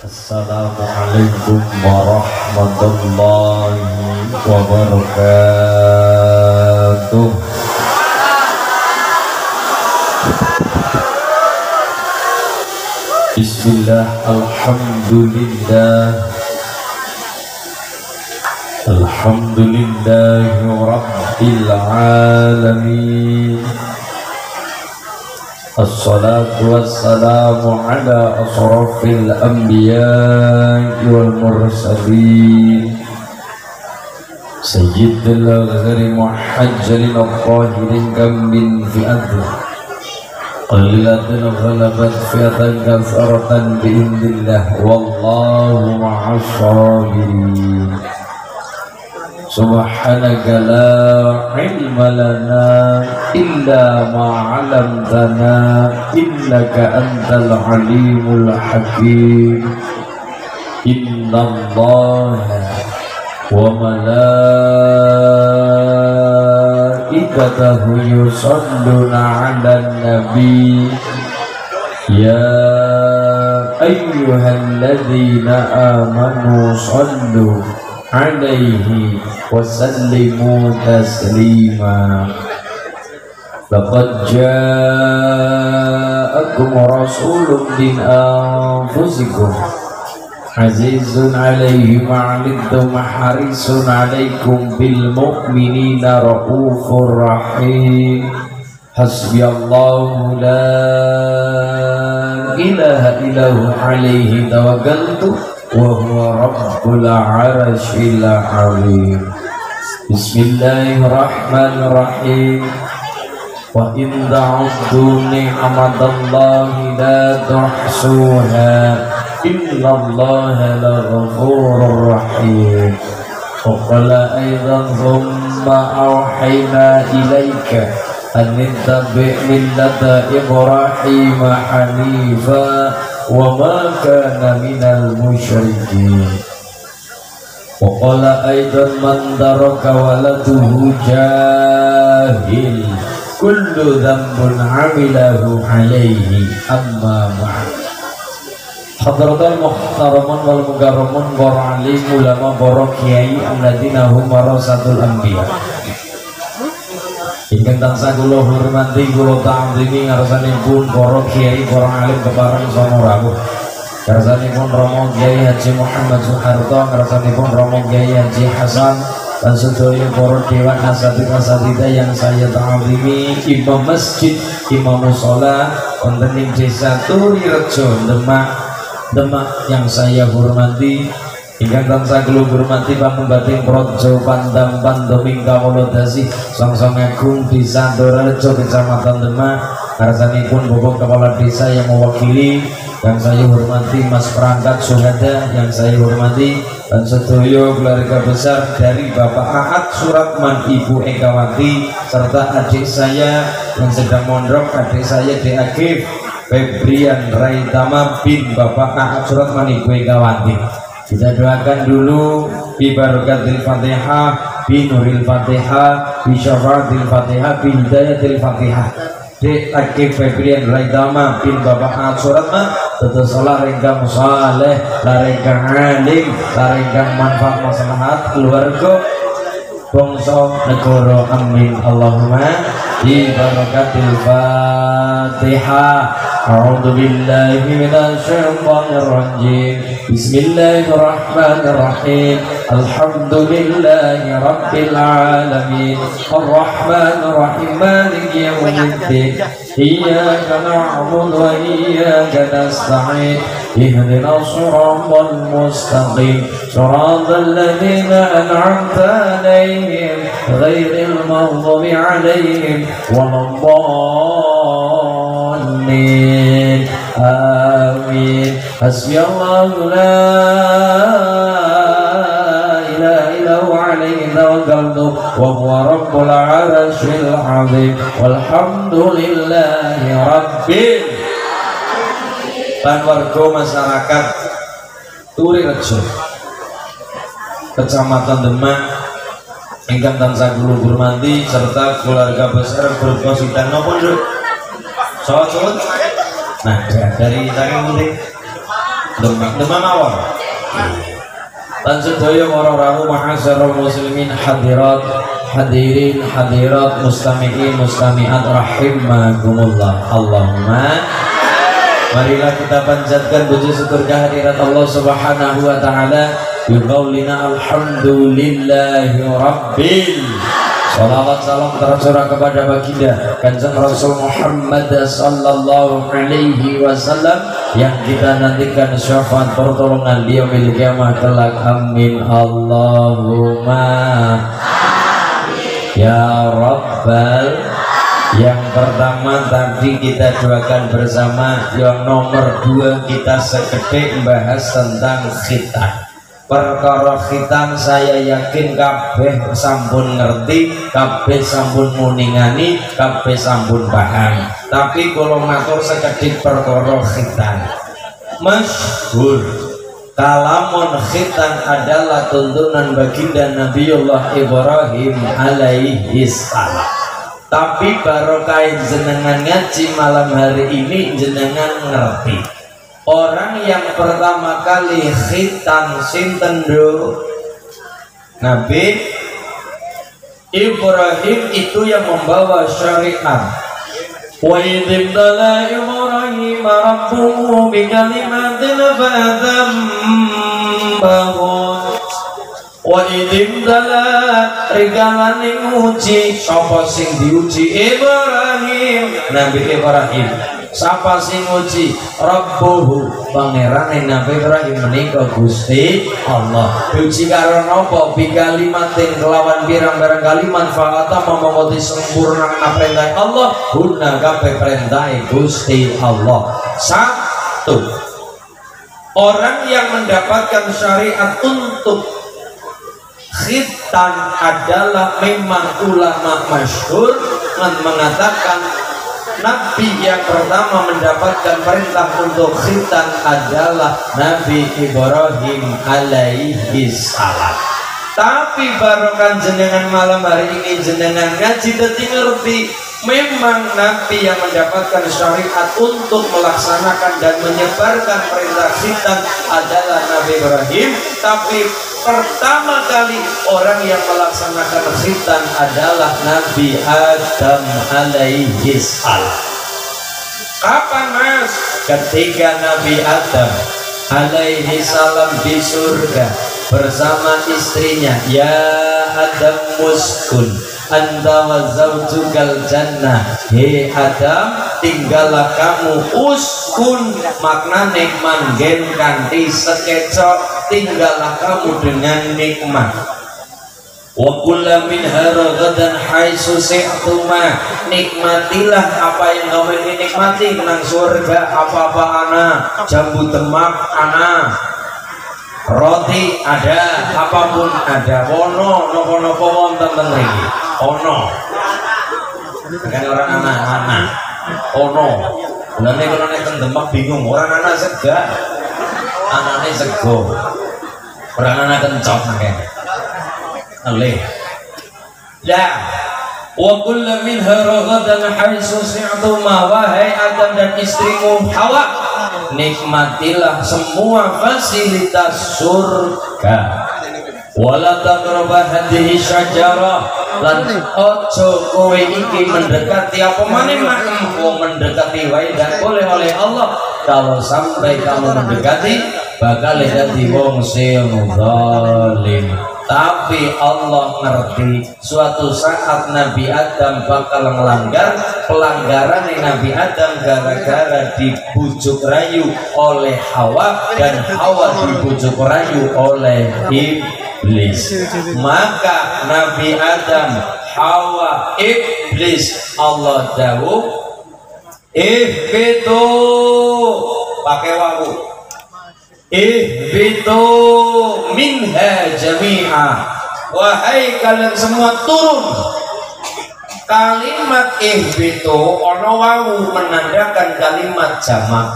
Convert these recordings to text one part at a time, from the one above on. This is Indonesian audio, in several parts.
Assalamualaikum warahmatullahi wabarakatuh. Bismillah, alhamdulillah, alhamdulillahi rabbil alamin. Assalatu wassalamu ala asrafil anbiya'i wal mursalin sayyidil ghazali muhajjalin al-qahirin kam min fi'atin qalilatin ghalabat fi'atan kasaratan bi'indillah wallahu ma'as-sabirin. Subhanaka la ilma lana illa ma 'allamtana innaka antal alimul hakim. Innallaha wa malaikatahu yusholluna 'alan nabi ya ayyuhalladzina amanu shallu alaihi wasallimu taslima. Laqad ja'akum rasulun min anfusikum azizun alaihi ma'anittum harisun alaikum bil mu'minina raufur rahim. Hasbiyallahu la ilaha illahu alaihi tawakkaltu wa huwa rabbul arsyil azim. Bismillahirrahmanirrahim. Wa in ta'uddu ni'matallahi la tuhsuha innallaha laghafurur rahim. Wa qala aidan thumma awhayna ilayka an ittabi' millata Ibrahim hanifa wa ma kana minal musyrikin. Wa qala aidan man taraka walatuhu jahil kullu dhanbun 'amilahu 'alaihi amma ba'd. Hadratul muhtaramun wal mukarramun para alim ulama para kiai alladzina hum warasatul anbiya. Ingkang tansah kula hormati kula ta'zimi ngarsanipun para kiai para alim kepareng sono rawuh. Ngarsanipun Romo Kiai Haji Muhammad Soeharto, ngarsanipun Romo Kiai Haji Hasan dan sedaya para dewan asatidz-asatidzah yang saya ta'zimi, imam masjid, imam mushola wonten ing Desa Turirejo Demak yang saya hormati. Ingkang tansah kula hormati Pamunggating Praja Pandang Pandoming Kawolodasi Songsong Agung Desa Turirejo Kecamatan Demak. Ngarsanipun Bapak Kepala Desa yang mewakili, yang saya hormati Mas Perangkat Syuhada yang saya hormati, dan sedaya keluarga besar dari Bapak Aat Suratman, Ibu Ekawati, serta adik saya yang sedang mondok, adik saya DAG Febrian Raitama bin Bapak Aat Suratman, Ibu Ekawati. Kita doakan dulu bi barakatil Fatihah, bi nuril Fatihah, bi syafaatil Fatihah, bi hidayatil Fatihah. DAG Febrian Raitama bin Bapak Aat Suratman tetes larenggang saleh, larenggang alim, larenggang manfaat maslahat keluarga bangsa negara, amin Allahumma. Bi barakatil Fatihah. A'udzu billahi minasy syaithanir rajim. Bismillahirrahmanirrahim. Alhamdulillahi rabbil alamin. Arrahmanir rahim. Maliki yaumiddin. Iyyaka na'budu wa iyyaka nasta'in. Ihdinas siratal mustaqim. Shiratal ladzina an'amta 'alaihim ghairil maghdubi 'alaihim waladdallin. Amin. Hasbiyallahu la ilaha illahu alaihi tawakkaltu wa huwa rabbul arsyil azim. Walhamdulillahi rabbil warga masyarakat Turirejo Kecamatan Demak ingkang tansah kula hormati serta keluarga besar berkosidan napa Nduk? Sawat. Nah, dari saking penting Demak mawon. Lan sedaya para rawuh ma'asyiral muslimin hadirat hadirin hadirat mustami'in mustami'at rahimakumullah. Allahumma marilah kita panjatkan puji syukur kehadirat Allah Subhanahu wa taala biqaulina alhamdulillahi rabbil. Salawat salam tercurah kepada baginda Kanjeng Rasul Muhammad sallallahu alaihi wasallam yang kita nantikan syafaat pertolongan di yaumil qiyamah kelak. Amin Allahumma ya Rabbal. Yang pertama tadi kita doakan bersama, yang nomor 2 kita sekedhik membahas tentang khitan. Perkara khitan saya yakin kabeh sampun ngerti, kabeh sampun muningani, kabeh sampun paham. Tapi kalau matur sekedhik perkara khitan masyhur, kalamun khitan adalah tuntunan baginda Nabiullah Ibrahim alaihi salam. Tapi barokah jenengan ngaji malam hari ini jenengan ngerti. Orang yang pertama kali khitan sinten do? Nabi Ibrahim itu yang membawa syariat. Wa idibtala Ibrahim rabbuhu bikalimatin fa'atambahu. Wa idibtala rigalane nguji sapa sing diuji Ibrahim, Nabi Ibrahim. Sapa sing nguji? Rabbuhu, pangerane Nabi Ibrahim menika Gusti Allah. Diuji karo napa? Bikalimatin kelawan pirang-pirang kalimat fa'ata mamamoti sempurna perintah Allah, guna kabeh perintah Gusti Allah. 1. Orang yang mendapatkan syariat untuk khitan adalah memang ulama masyhur mengatakan Nabi yang pertama mendapatkan perintah untuk khitan adalah Nabi Ibrahim alaihi salam. Tapi barokah jenengan malam hari ini jenengan ngaji dadi ngerti, memang Nabi yang mendapatkan syariat untuk melaksanakan dan menyebarkan perintah khitan adalah Nabi Ibrahim. Tapi pertama kali orang yang melaksanakan khitan adalah Nabi Adam alaihi salam. Kapan mas? Ketika Nabi Adam alaihi salam di surga bersama istrinya, ya Adam muskun anta wa zaujukal jannah. Hei Adam, tinggallah kamu, uskun maknane manggen kanthi sekecok, tinggallah kamu dengan nikmat. Wa kullu minha ragadan haitsu si'tuma, nikmatilah apa yang kamu ingin nikmati nang surga. Apa-apa ana, jambu demak ana, roti ada, apapun ada, wono nopo-nopo wonten teng mriki. Ono. Kan orang anak-anak. Ono. Lha nek ana teng Demak bingung, orang anak sega. Anane sego. Orang anak kencot mangkene. Alih. Ya. Wa kullu minha ragadan haitsu si'tuma, wahai Adam dan istrimu Hawa, nikmatilah semua fasilitas surga. Wala taqraba hadhihi syajarah, lan ojo kowe iki mendekati apa maneh wong mendekati wae gak boleh oleh Allah. Kalau sampai kamu mendekati bakal dadi wong sing zalim. Tapi Allah ngerti suatu saat Nabi Adam bakal melanggar. Pelanggaran Nabi Adam gara-gara dibujuk rayu oleh Hawa, dan Hawa dibujuk rayu oleh iblis. Maka Nabi Adam, Hawa, iblis, Allah dawuh ihbitu, pakai wawu, ihbitu minha jami'a, wahai kalian semua turun. Kalimat ihbitu ono wawu menandakan kalimat jamak.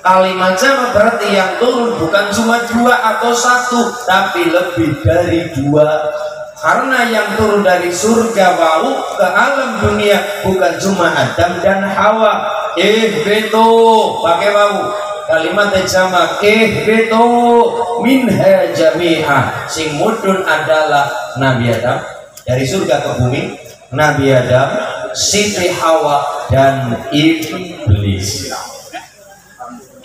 Kalimat jamak berarti yang turun bukan cuma 2 atau 1, tapi lebih dari 2. Karena yang turun dari surga wau ke alam dunia bukan cuma Adam dan Hawa. Ihbitu pakai wau, kalimat jamak beto minha jami'a, sing mudun adalah Nabi Adam dari surga ke bumi, Nabi Adam, Siti Hawa dan iblis.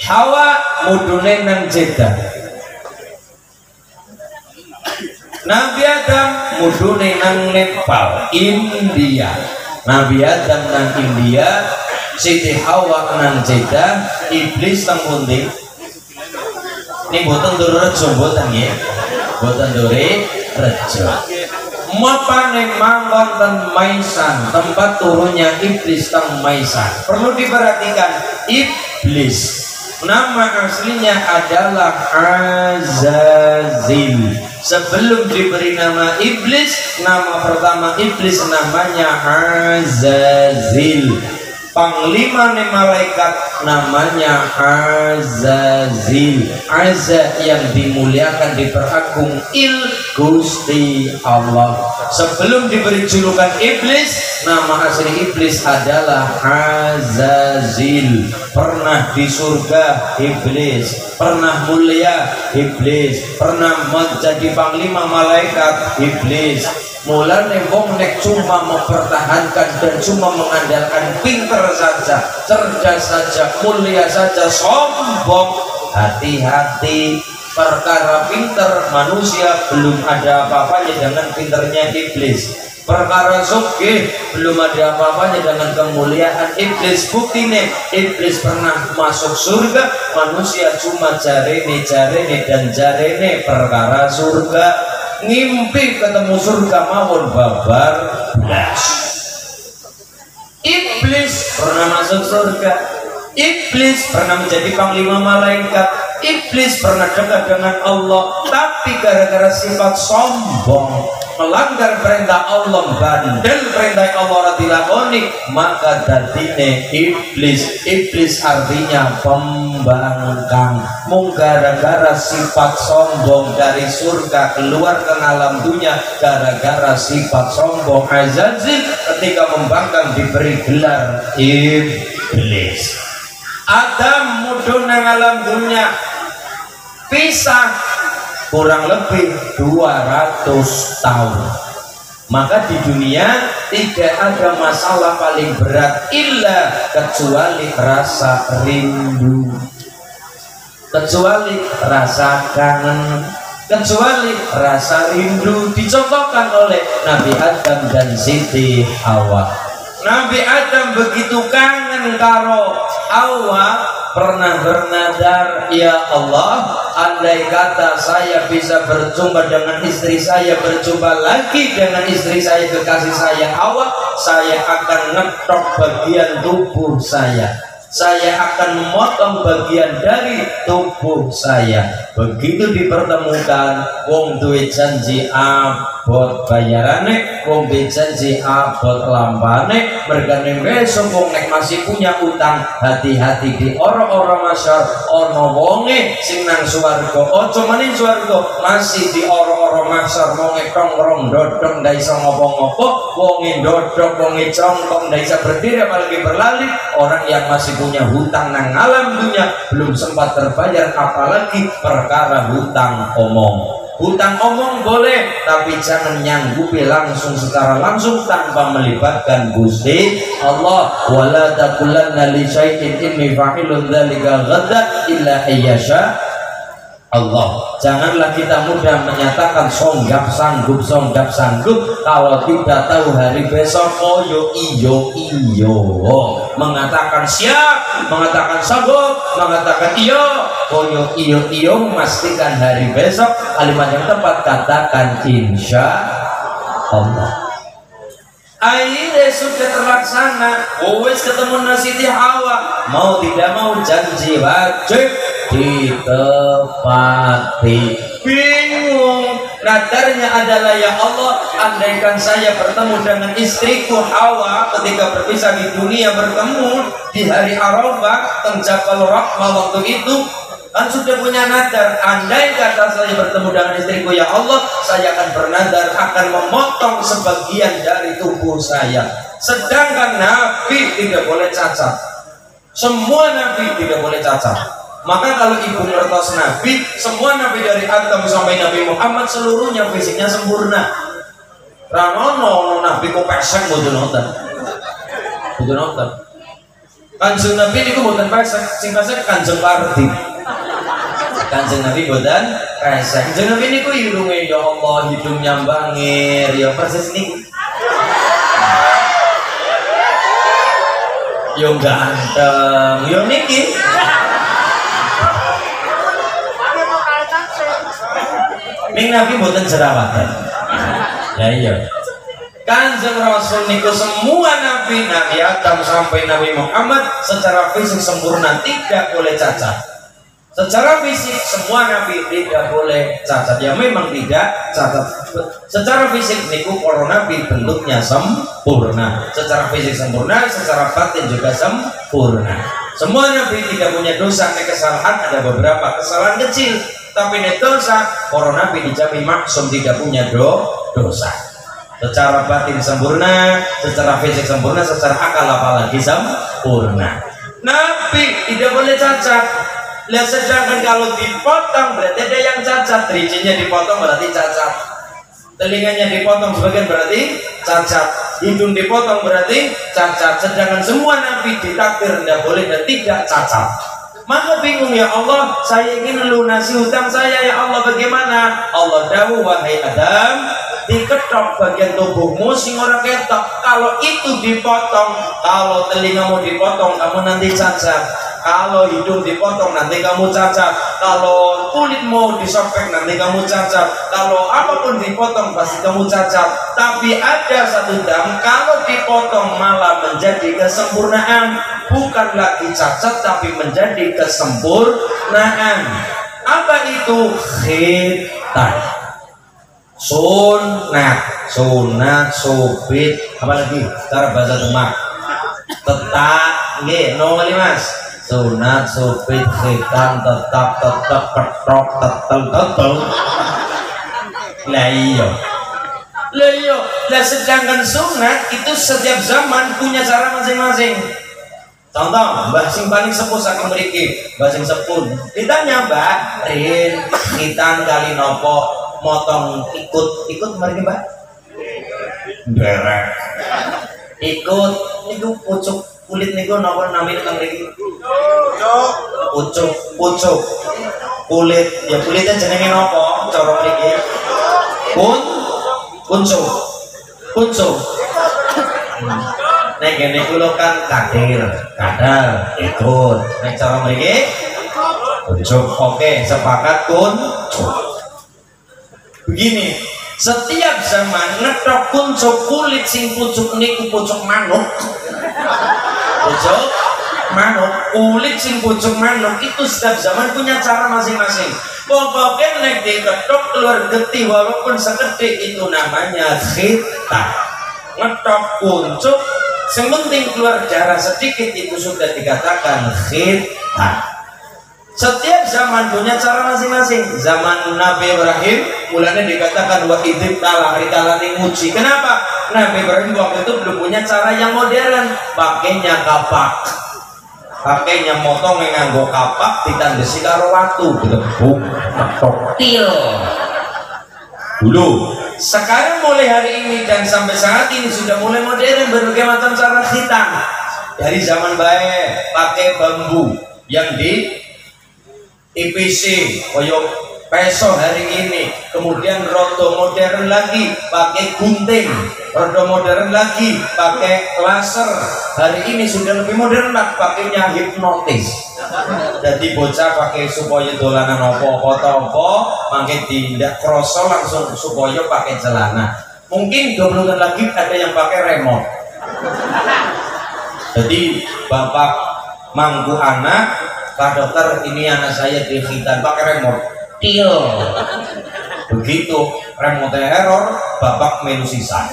Hawa mudune nang Jeddah, Nabi Adam mudune nang Nepal, India. Nabi Adam nang India, Siti Hawa nang Jeddah, iblis nang pundi? Ini boten Duri Rejo boten ya, boten Duri Rejo. Mapane manggon ten Maisan, tempat turunnya iblis teng Maisan. Perlu diperhatikan, iblis nama aslinya adalah Azazil. Sebelum diberi nama iblis, nama pertama iblis namanya Azazil. Panglima malaikat namanya Azazil. Azza yang dimuliakan, diperagung Gusti Allah. Sebelum diberi julukan iblis, nama asli iblis adalah Azazil. Pernah di surga iblis, pernah mulia iblis, pernah menjadi panglima malaikat iblis. Mulane wong nek cuma mempertahankan dan cuma mengandalkan pinter saja, cerdas saja, mulia saja, sombong, hati-hati. Perkara pinter manusia belum ada apa-apanya dengan pinternya iblis. Perkara sugih belum ada apa-apanya dengan kemuliaan iblis. Buktine iblis pernah masuk surga, manusia cuma jarene dan jarene perkara surga. Ngimpi ketemu surga mawon babar blas. Iblis pernah masuk surga, iblis pernah menjadi panglima malaikat, iblis pernah dekat dengan Allah, tapi gara-gara sifat sombong, melanggar perintah Allah, bandel perintah Allah dilakoni, maka dadine iblis. Iblis artinya pembangkang. Mung gara-gara sifat sombong dari surga keluar ke alam dunia, gara-gara sifat sombong Azazil ketika membangkang diberi gelar iblis. Adam mudun nang alam dunia, pisah kurang lebih 200 tahun. Maka di dunia tidak ada masalah paling berat illa kecuali rasa rindu, kecuali rasa kangen, kecuali rasa rindu. Dicontohkan oleh Nabi Adam dan Siti Hawa. Nabi Adam begitu kangen karo Hawa, pernah bernadar, ya Allah, andai kata saya bisa berjumpa dengan istri saya, berjumpa lagi dengan istri saya, kekasih saya Hawa, saya akan ngetok bagian tubuh saya akan memotong bagian dari tubuh saya. Begitu dipertemukan, wong duwe janji abot bayarane, wong duwe janji abot lampane. Mergane besok wong nek masih punya utang, hati-hati di ora-ora masyar. Ono wonge sing nang swarga, aja maning swarga, masih di ora-ora masyar. Wonge tongkrong dodong ndak iso ngopo-ngopo, wonge dodok, wonge congkong ndak iso berdiri apalagi berlari. Orang yang masih punya hutang nang alam dunia belum sempat terbayar, apalagi perkara hutang omong. Hutang omong boleh, tapi jangan nyanggupi langsung secara langsung tanpa melibatkan Gusti Allah. Wala taqulanna li syai'in inni fa'ilun dzalika ghadan illa ayyasha Allah. Janganlah kita mudah menyatakan songgap sanggup kalau tidak tahu hari besok. Koyo iyo mengatakan siap, mengatakan sanggup, mengatakan iyo, koyo iyo memastikan hari besok. Kalimat yang tepat katakan insya Allah. Akhirnya sudah terlaksana, wes ketemu Siti Hawa, mau tidak mau janji wajib ditepati. Bingung, nadarnya adalah, ya Allah, andaikan saya bertemu dengan istriku Hawa ketika berpisah di dunia, bertemu di hari Arafah teng Jabal Rahmah waktu itu, kan sudah punya nadar, andai kata saya bertemu dengan istriku, ya Allah, saya akan bernadar akan memotong sebagian dari tubuh saya. Sedangkan Nabi tidak boleh cacat, semua Nabi tidak boleh cacat. Maka kalau ibu ngertos Nabi, semua Nabi dari Adam sampai Nabi Muhammad seluruhnya fisiknya sempurna. Ranono Nabi kok pesek boten nonton. Boten nonton. Kanjeng Nabi niku boten pesek, sing pesek Kanjeng Pardi. Kanjeng Nabi boten pesek. Kanjeng Nabi niku irunge ya Allah, hidung nyambangir ya persis niku. Yo ganteng, yo niki. Ning Nabi boten jerawatan. Ya iya. Kanjeng Rasul niku semua Nabi Adam sampai Nabi Muhammad secara fisik sempurna, tidak boleh cacat. Secara fisik semua Nabi tidak boleh cacat. Ya memang tidak cacat. Secara fisik niku para Nabi bentuknya sempurna. Secara fisik sempurna, secara batin juga sempurna. Semua Nabi tidak punya dosa, kesalahan, ada beberapa kesalahan kecil. Tapi ini dosa, para Nabi dijamin maksum, tidak punya dosa. Secara batin sempurna, secara fisik sempurna, secara akal apalagi sempurna. Nabi tidak boleh cacat. Lah sedangkan kalau dipotong berarti ada yang cacat. Rincinya dipotong berarti cacat. Telinganya dipotong sebagian berarti cacat. Hidung dipotong berarti cacat. Sedangkan semua Nabi ditakdir tidak boleh dan tidak cacat. Maka bingung, ya Allah, saya ingin melunasi hutang saya, ya Allah, bagaimana? Allah dawuh, wahai Adam, diketok bagian tubuhmu sing ora ketok. Kalau itu dipotong, kalau telingamu dipotong, kamu nanti cacat. Kalau hidung dipotong, nanti kamu cacat. Kalau kulitmu disobek, nanti kamu cacat. Kalau apapun dipotong, pasti kamu cacat. Tapi ada satu dam, kalau dipotong malah menjadi kesempurnaan. Bukan lagi cacat, tapi menjadi kesempurnaan. Apa itu? Khitan. Sunat, subit, apalagi cara bahasa Demak. Tetak, nggih, nongoli Mas. Sunat, subit, khitan, tetap, ketok, tetel. Lah iya. Lah sedangkan sunat itu setiap zaman punya cara masing-masing. Contoh, Mbah sing paling sepuh saking mriki, Mbah sing sepuh. Ditanya, Mbak, Rin, khitan kali nopo motong ikut mriki, Mbak? Derek. Ikut niku pucuk kulit niku napa namine teng mriki? Pucuk. Kulit, ya kulitnya jenenge napa cara mriki? Pucuk. Nek kene kula kan kadal, ikut. Nek cara mriki pucuk. Oke, sepakat begini, setiap zaman ngetok kuncup kulit sing pucuk niku pucuk manuk. Kulit sing pucuk manuk itu setiap zaman punya cara masing-masing. Pokoknya nek diketok keluar getih walaupun sekedhik, itu namanya khitan. Ngetok kuncup yang penting keluar darah sedikit, itu sudah dikatakan khitan. Setiap zaman punya cara masing-masing. Zaman Nabi Ibrahim mulanya dikatakan wa idzib tala, rikalane nguji. Kenapa? Nabi Ibrahim waktu itu belum punya cara yang modern, pakainya kapak. Pakainya motong nganggo kapak ditandesi karo watu, gedebuk, ketok, til. Dulu. Sekarang mulai hari ini dan sampai saat ini sudah mulai modern, berbagai macam cara khitan. Dari zaman baik pakai bambu yang di IPC, koyok peso hari ini. Kemudian rodo modern lagi pakai gunting, rodo modern lagi pakai laser. Hari ini sudah lebih modern lah, pakainya hipnotis. Jadi bocah pakai supaya dolanan opo-opo, makin tidak kroso langsung supaya pakai celana. Mungkin 20 tahun lagi ada yang pakai remote. Jadi bapak mangku anak, Pak dokter ini anak saya di khitan pakai remote. Til. Begitu remote error, bapak melu sisa.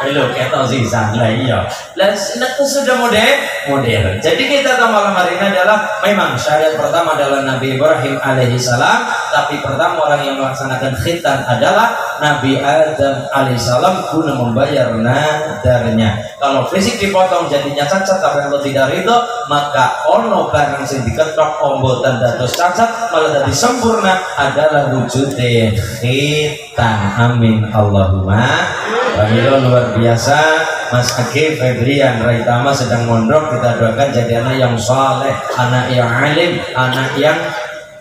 Halo, kita sisan lah iya. Itu sudah modern. Jadi kita malam hari ini adalah memang syariat pertama adalah Nabi Ibrahim alaihissalam, tapi pertama orang yang melaksanakan khitan adalah Nabi Adam alaihissalam guna membayar nadarnya. Kalau fisik dipotong jadinya cacat tapi kalau tidak ridho, maka ono barang sing diketok ombotan dados cacat malah jadi sempurna adalah wujudnya khitan. Amin Allahumma. Pamilo luar biasa. Mas Agi Febrian Raitama sedang mondok, kita doakan jadi anak yang saleh, anak yang alim, anak yang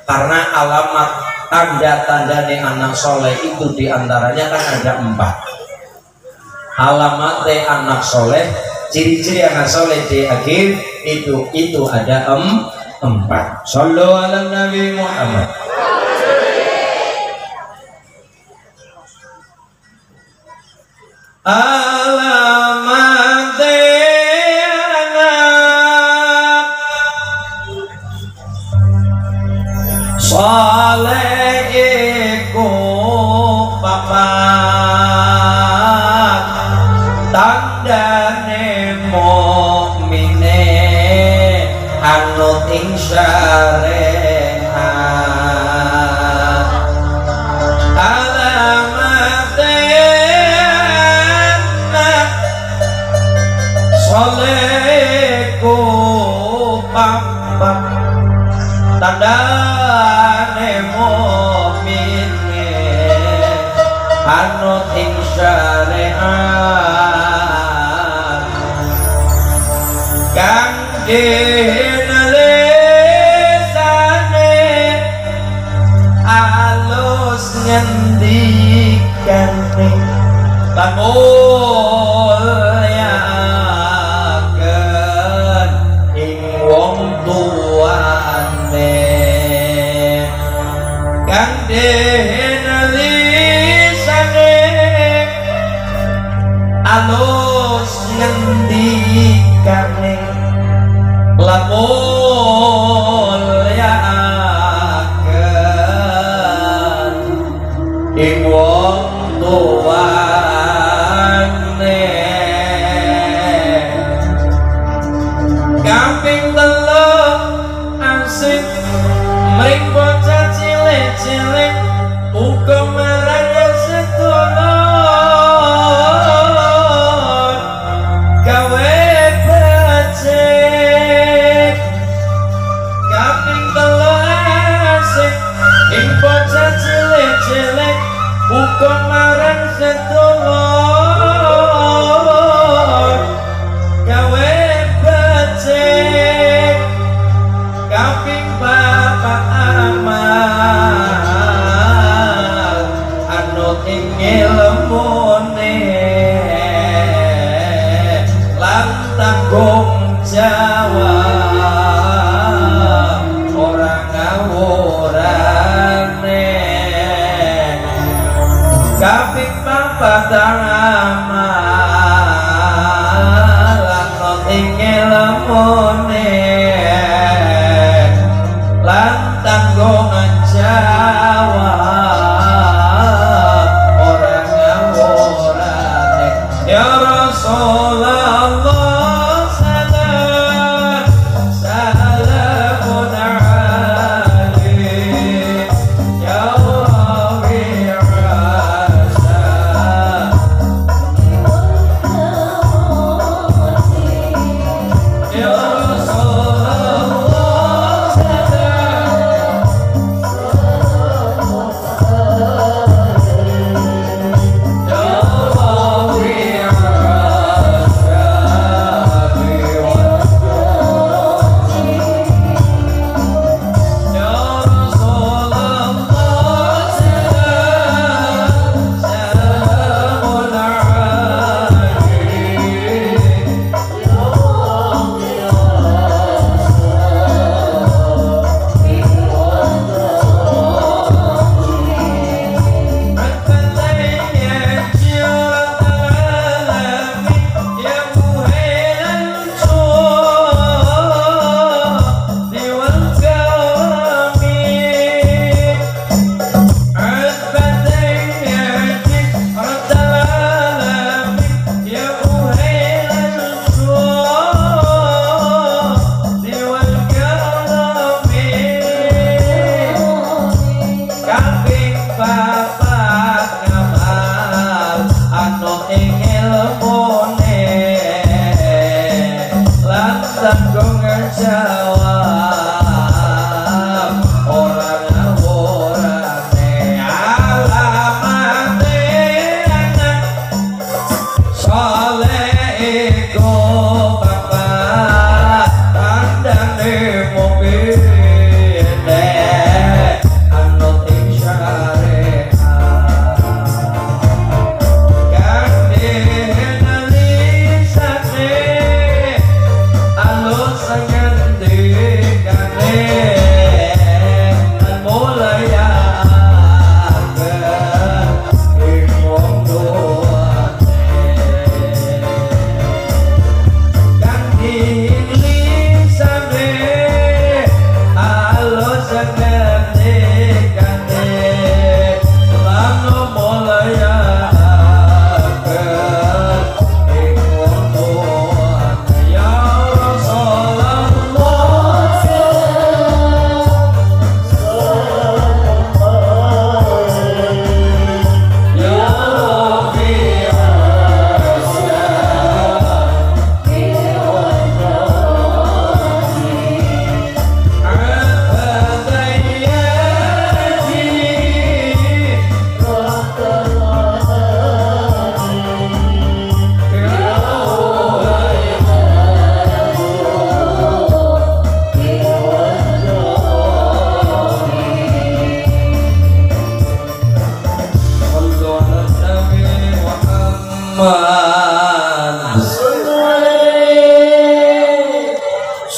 karena alamat tanda-tanda anak soleh itu diantaranya kan ada 4 alamat anak soleh, ciri-ciri anak soleh di akhir itu ada 4. Shallu ala Nabi Muhammad. Alamat anak soleh iku papat tandane mukmine anut ing syariat. Alamat anak soleh iku papat tandane mukmine anut ing syariat kang dinalisane alus ngendikane lan mulyaken ing wong tuane kang dinalisane alus ngendikane lan mulyaken ing wong tuane. Kaping 3 asik mring bocah cilik-cilik uga marang sedulur gawe becik. Kaping 3 asik ing bocah cilik-cilik uga marang sedulur gawe becik. Kaping 4 amal anut ing ilmune lan tanggung jawab ora ngawurane. Kaping 4 amal anut ing ilmune lan tanggung jawab ora ngawurane. Ya Rasulullah salam salamun alaik ya Rabi' tanggung ngejawab orang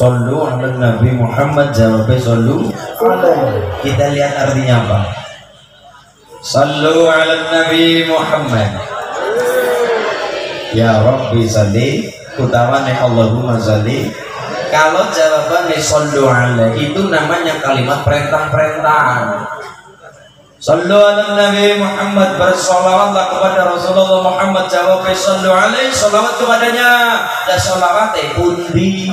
Sallu ala Nabi Muhammad. Jawabnya sallu. Kita lihat artinya apa. Sallu ala Nabi Muhammad. Ya Rabbi salli utawane Allahumma salli. Kalau jawabannya sallu ala itu namanya kalimat perintah-perintahan. Sallu ala Nabi Muhammad, bersolawatlah kepada Rasulullah Muhammad. Jawabnya sallu alaihi, solawat kepadanya. Dan solawatnya pundi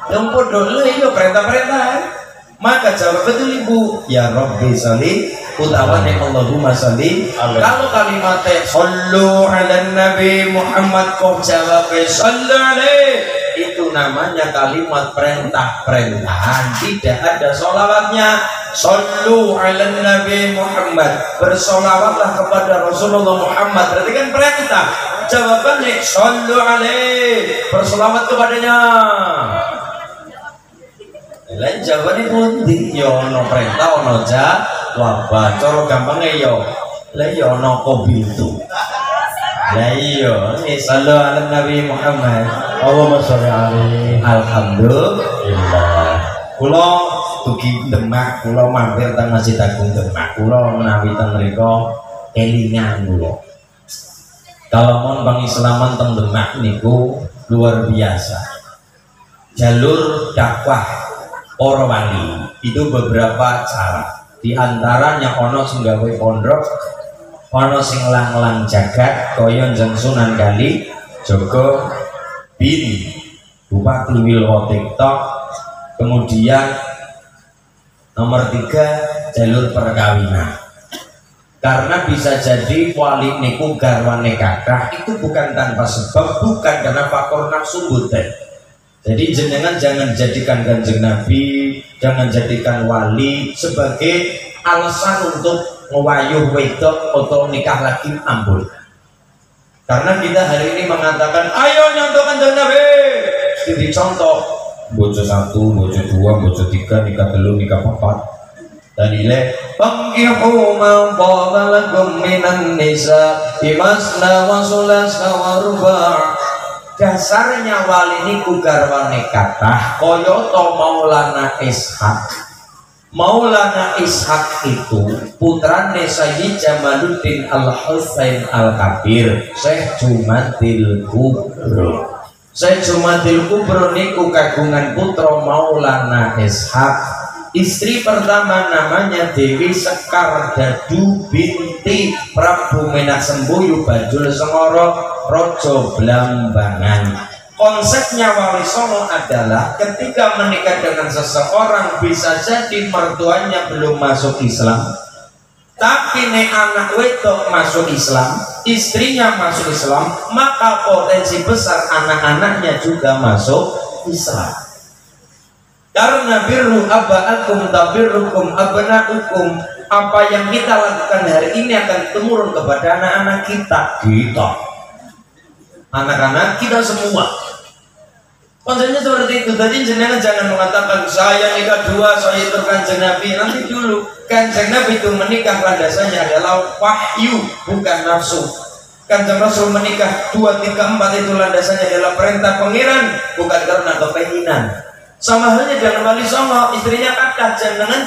yang bodoh itu perintah-perintah. Maka jawab betul ibu, ya Rabbi salli utawane Allahumma salli. Kalau kalimatnya sallu ala Nabi Muhammad kok jawabnya sallu alaihi, itu namanya kalimat perintah-perintahan, tidak ada solawatnya. Sallu ala Nabi Muhammad, bersolawatlah kepada Rasulullah Muhammad, berarti kan perintah. Jawabannya sallu alaihi, bersolawat kepadanya. Lain jawabannya pundi? Ya ono perintah, ono jawab. Cara gampangnya yo, lah yo ono kobitu. Lah iya, sallu ala Nabi Muhammad. Allahumma sholli alaihi. Alhamdulillah. Kula dugi Demak, kula mampir teng Masjid Agung Demak. Kula menawi teng mriku kelingan kula. Kalau mon pengislaman teng Demak niku luar biasa. Jalur dakwah para wali itu beberapa cara. Di antaranya ono sing gawe pondok, ono sing lang-lang jagat kaya Njeng Sunan Kali Jogo bin Bupati Wilwo TikTok. Kemudian nomor 3 jalur perkawinan. Karena bisa jadi wali niku garwane kathah itu bukan tanpa sebab, bukan karena faktor nafsu buten. Jadi jenengan jangan jadikan Kanjeng Nabi, jangan jadikan wali sebagai alasan untuk ngewayuh wedok atau nikah lagi, ampun. Karena kita hari ini mengatakan ayo nyontoh Kanjeng Nabi, jadi contoh bojo 1, bojo 2, bojo 3, nikah 3, nikah 4. Dan ile pangkihu ma qalakum minan nisa imasna wa sulasna wa ruba'. Dasarnya wali niku garwane kathah kaya to Maulana Ishaq. Maulana Ishaq itu putrane Sayyid Jamaluddin Al-Husain Al-Kabir, Syekh Jumadil Kubro. Syekh Jumadil Kubro niku kagungan putra Maulana Ishaq. Istri pertama namanya Dewi Sekar Dadu binti Prabu Menak Sembuyu Bajul Sengoro Rojo Blambangan. Konsepnya Wali Songo adalah ketika menikah dengan seseorang bisa jadi mertuanya belum masuk Islam, tapi nek anak wedok masuk Islam, istrinya masuk Islam, maka potensi besar anak-anaknya juga masuk Islam. Karena birru aba'akum tabirrukum abna'ukum, apa yang kita lakukan hari ini akan temurun kepada anak-anak kita. Anak-anak kita semua. Konsepnya seperti itu. Tadi jenengan jangan mengatakan saya nikah dua, saya itu kanjeng Nabi. Nanti dulu, kanjeng Nabi itu menikah landasannya adalah wahyu, bukan nafsu. Kanjeng Rasul menikah 2, 3, 4 itu landasannya adalah perintah pangeran, bukan karena keinginan. Sama halnya dengan wali songo, istrinya kata jangan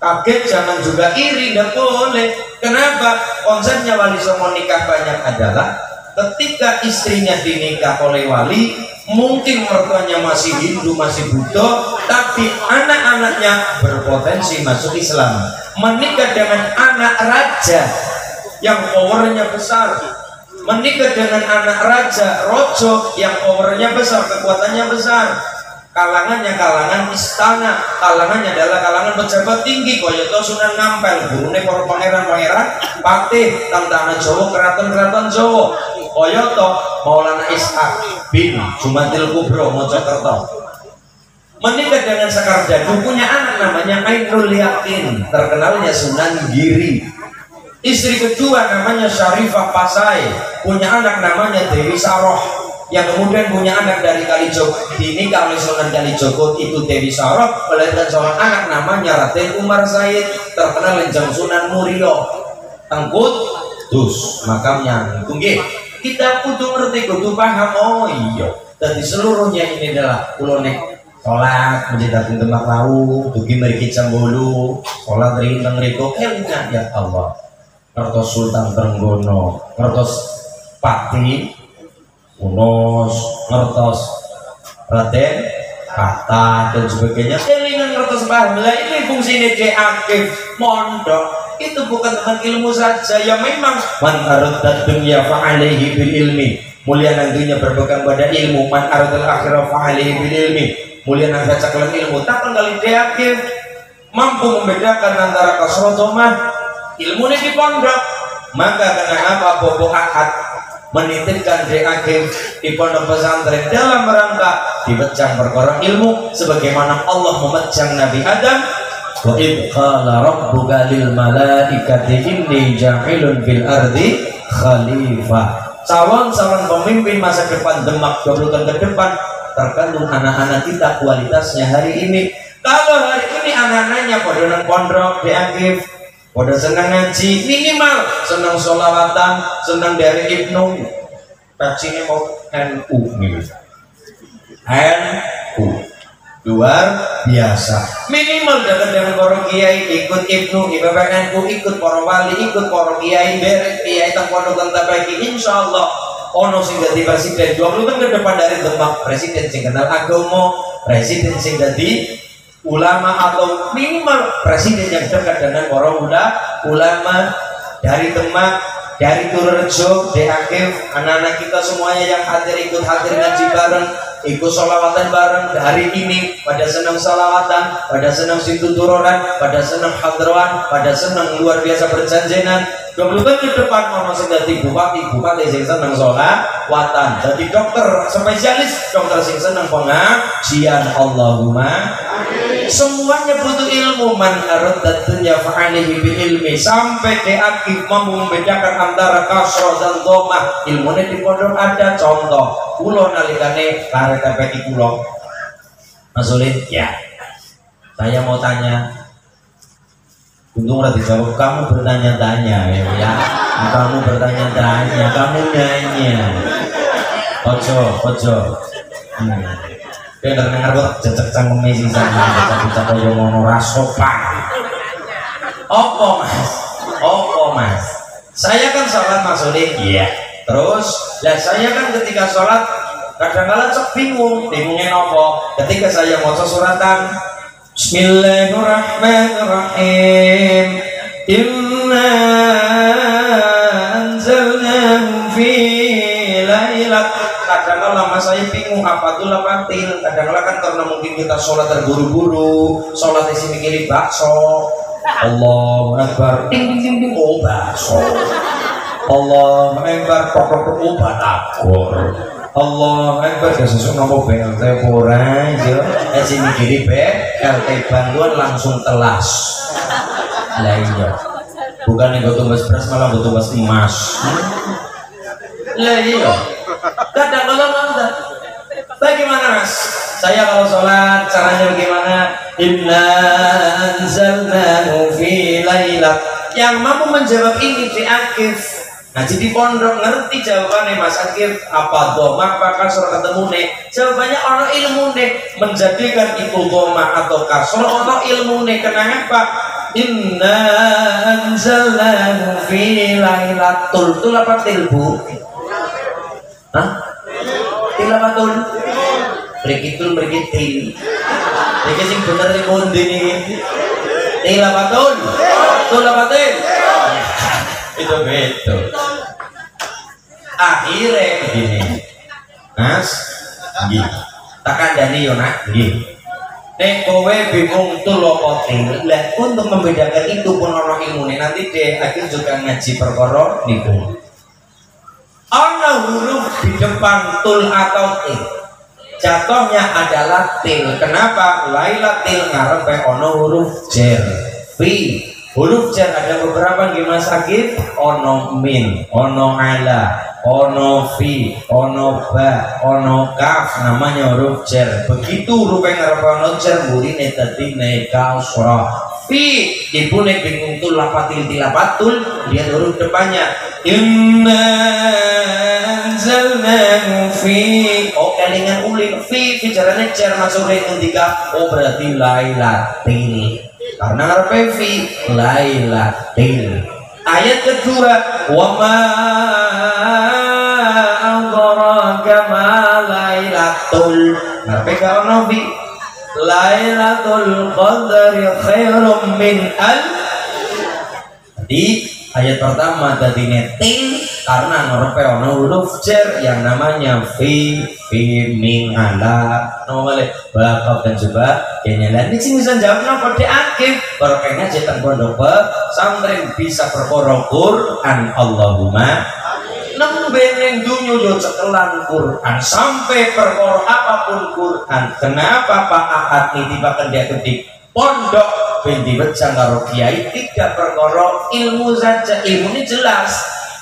kaget, jangan juga iri, tidak boleh. Kenapa? Konsepnya wali songo nikah banyak adalah ketika istrinya dinikah oleh wali, mungkin mertuanya masih Hindu, masih Buddha, tapi anak-anaknya berpotensi masuk Islam. Menikah dengan anak raja yang powernya besar, menikah dengan anak raja rojo yang powernya besar, kekuatannya besar, kalangannya kalangan istana, kalangannya adalah kalangan pejabat tinggi, koyoto Sunan Ngampel, gurune para pangeran-pangeran, patih tang tanah Jawa, keraton-keraton Jawa, koyoto Maulana Ishaq bin Jumatil Kubro Mojokerto. Menikah dengan Sekar Jadu, punya anak namanya Ainul Yakin, terkenalnya Sunan Giri. Istri kedua namanya Syarifah Pasai, punya anak namanya Dewi Saroh, yang kemudian punya anak dari Kalijogo, dinikah oleh Sunan Kalijogo, itu Dewi Saroh, melahirkan seorang anak namanya Raden Umar Said, terkenal Lenjang Sunan Murio, Tengkut Dus, makamnya tunggu. Kita kudu ngerti, kudu paham. Oh iya, jadi seluruhnya ini adalah kulonek sholat menjadi Demak Lawu, tugi mriki Cambolu, sholat rinteng riko enak ya Allah. Ngertos Sultan Trenggono, ngertos Pati Unos, ngertos Raden Kata dan sebagainya. Kelingan ngertos paham. Lah ini fungsinya aktif mondok. Itu bukan tentang ilmu saja. Ya memang man aradad dunya fa alaihi bil ilmi. Mulia nang dunya berpegang pada ilmu. Man aradal akhirah fa alaihi bil ilmi. Mulia nang caklan ilmu. Takkan kali aktif mampu membedakan antara kasrotomah ilmu ini di pondok. Maka kenapa Bobo Ahad menitipkan DAG di pondok pesantren dalam rangka dipecah perkara ilmu, sebagaimana Allah memecah Nabi Adam. Wa idh qala rabbuka lil malaikati inni ja'ilun fil ardi khalifah. Calon-calon pemimpin masa depan Demak 20 tahun ke depan tergantung anak-anak kita kualitasnya hari ini. Kalau hari ini anak-anaknya pada nang pondok DAG, pada senang ngaji, minimal senang sholawatan, senang dari Ibnu, pacinya mau NU nih, NU luar biasa. Minimal dengan para kiai ikut Ibnu, ibadah NU, ikut para wali, ikut para kiai, berek kiai tang pondok tentang bagi. Insya Allah ono sing dadi presiden 20 tahun ke depan dari Demak, presiden sing kenal agama, presiden sing dadi ulama, atau minimal presiden yang dekat dengan para ulama dari Demak, dari Purworejo, DAG, anak-anak kita semuanya yang hadir ikut hadir ngaji bareng, ikut sholawatan bareng hari ini, pada senang sholawatan, pada senang sintuturonan, pada senang hadrawan, pada senang luar biasa berjanjenan. 20 tahun ke depan orang sing dadi bupati sing seneng sholawatan, dadi dokter spesialis, dokter sing seneng pengajian. Allahumma amin. Semuanya butuh ilmu. Man aradad dunya fa'alihi bil ilmi, sampai diakif mampu membedakan antara kasroh dan dhamah. Ilmunya di pondok ada. Contoh kulo nalikane lare TPI kulo Mas Ulin, ya saya mau tanya. Untung udah dijawab, kamu bertanya-tanya ya. Kamu bertanya-tanya, kamu nanya. Ojo. Dengar kok jejak cangkeme sing sama bocah-bocah kaya ngono ra sopan. Opo Mas? Saya kan sholat Mas Ulin. Iya. Terus, lah saya kan ketika sholat kadang-kadang bingungnya nopo. Ketika saya maca suratan Bismillahirrahmanirrahim. Inna anzalnahu fi lailat. Kadang-kadang lama saya bingung apa tuh lapatil. Kadang-kadang kan karena mungkin kita sholat terburu-buru, sholat di sini kiri bakso. Allahu Akbar. Ding ding ding, oh bakso. Allahu Akbar, pokok batagor. Allah Akbar sesuk nopo BLT ora yo sini kiri BLT bantuan langsung telas lah iya bukan yang tumbas beras malah tumbas emas lah iya kadang-kadang bagaimana mas saya kalau sholat caranya bagaimana inna anzalnahu fi lailah yang mampu menjawab ini di Akif ngaji di pondok ngerti jawabannya Mas Akif apa doma apa kasro ketemu nih jawabannya ono ilmu nih menjadikan itu doma atau kasro ono ilmu nih kenapa inna anzalnahu fi lailatul tul apa tilbu hah til apa tul Brikitul brikitil iki sing bener sing kondi niki til apa tul apa til itu betul akhirnya begini mas gini takkan dari yonak gini nek kowe bingung tuh lopotin lah untuk membedakan itu pun orang ilmunya nanti deh akhir juga ngaji perkara niku ana huruf di depan tul atau til jatuhnya adalah til kenapa lailatil ngarepe ana huruf jer fi huruf jar ada beberapa gimana sakit ono min ono ala ono fi ono ba ono kaf namanya huruf jar begitu huruf yang ngarep ono jar burine dadi kasra fi ibu nek bingung tul lapatil tilapatul lihat huruf depannya inna anzalnahu fi oh kelingan ulin fi bicaranya jar masuk ketika oh berarti lailatil karena repevi lailatil ayat kedua wa ma anzaraka ma lailatul ngarepe karo fi lailatul qadri khairum min di ayat pertama tadi netil karena ngarepe ono huruf jar yang namanya fi min ala nomale bakal dan coba kenyalan ini sing bisa jawab napa di Akif barokahnya cetan pondok pesantren bisa perkara Quran Allahumma nembe ning dunya yo cekelan Quran sampai perkara apapun Quran kenapa Pak Ahad nitibaken dia ketik pondok ben diwecang karo kiai tidak perkara ilmu saja ilmu ini jelas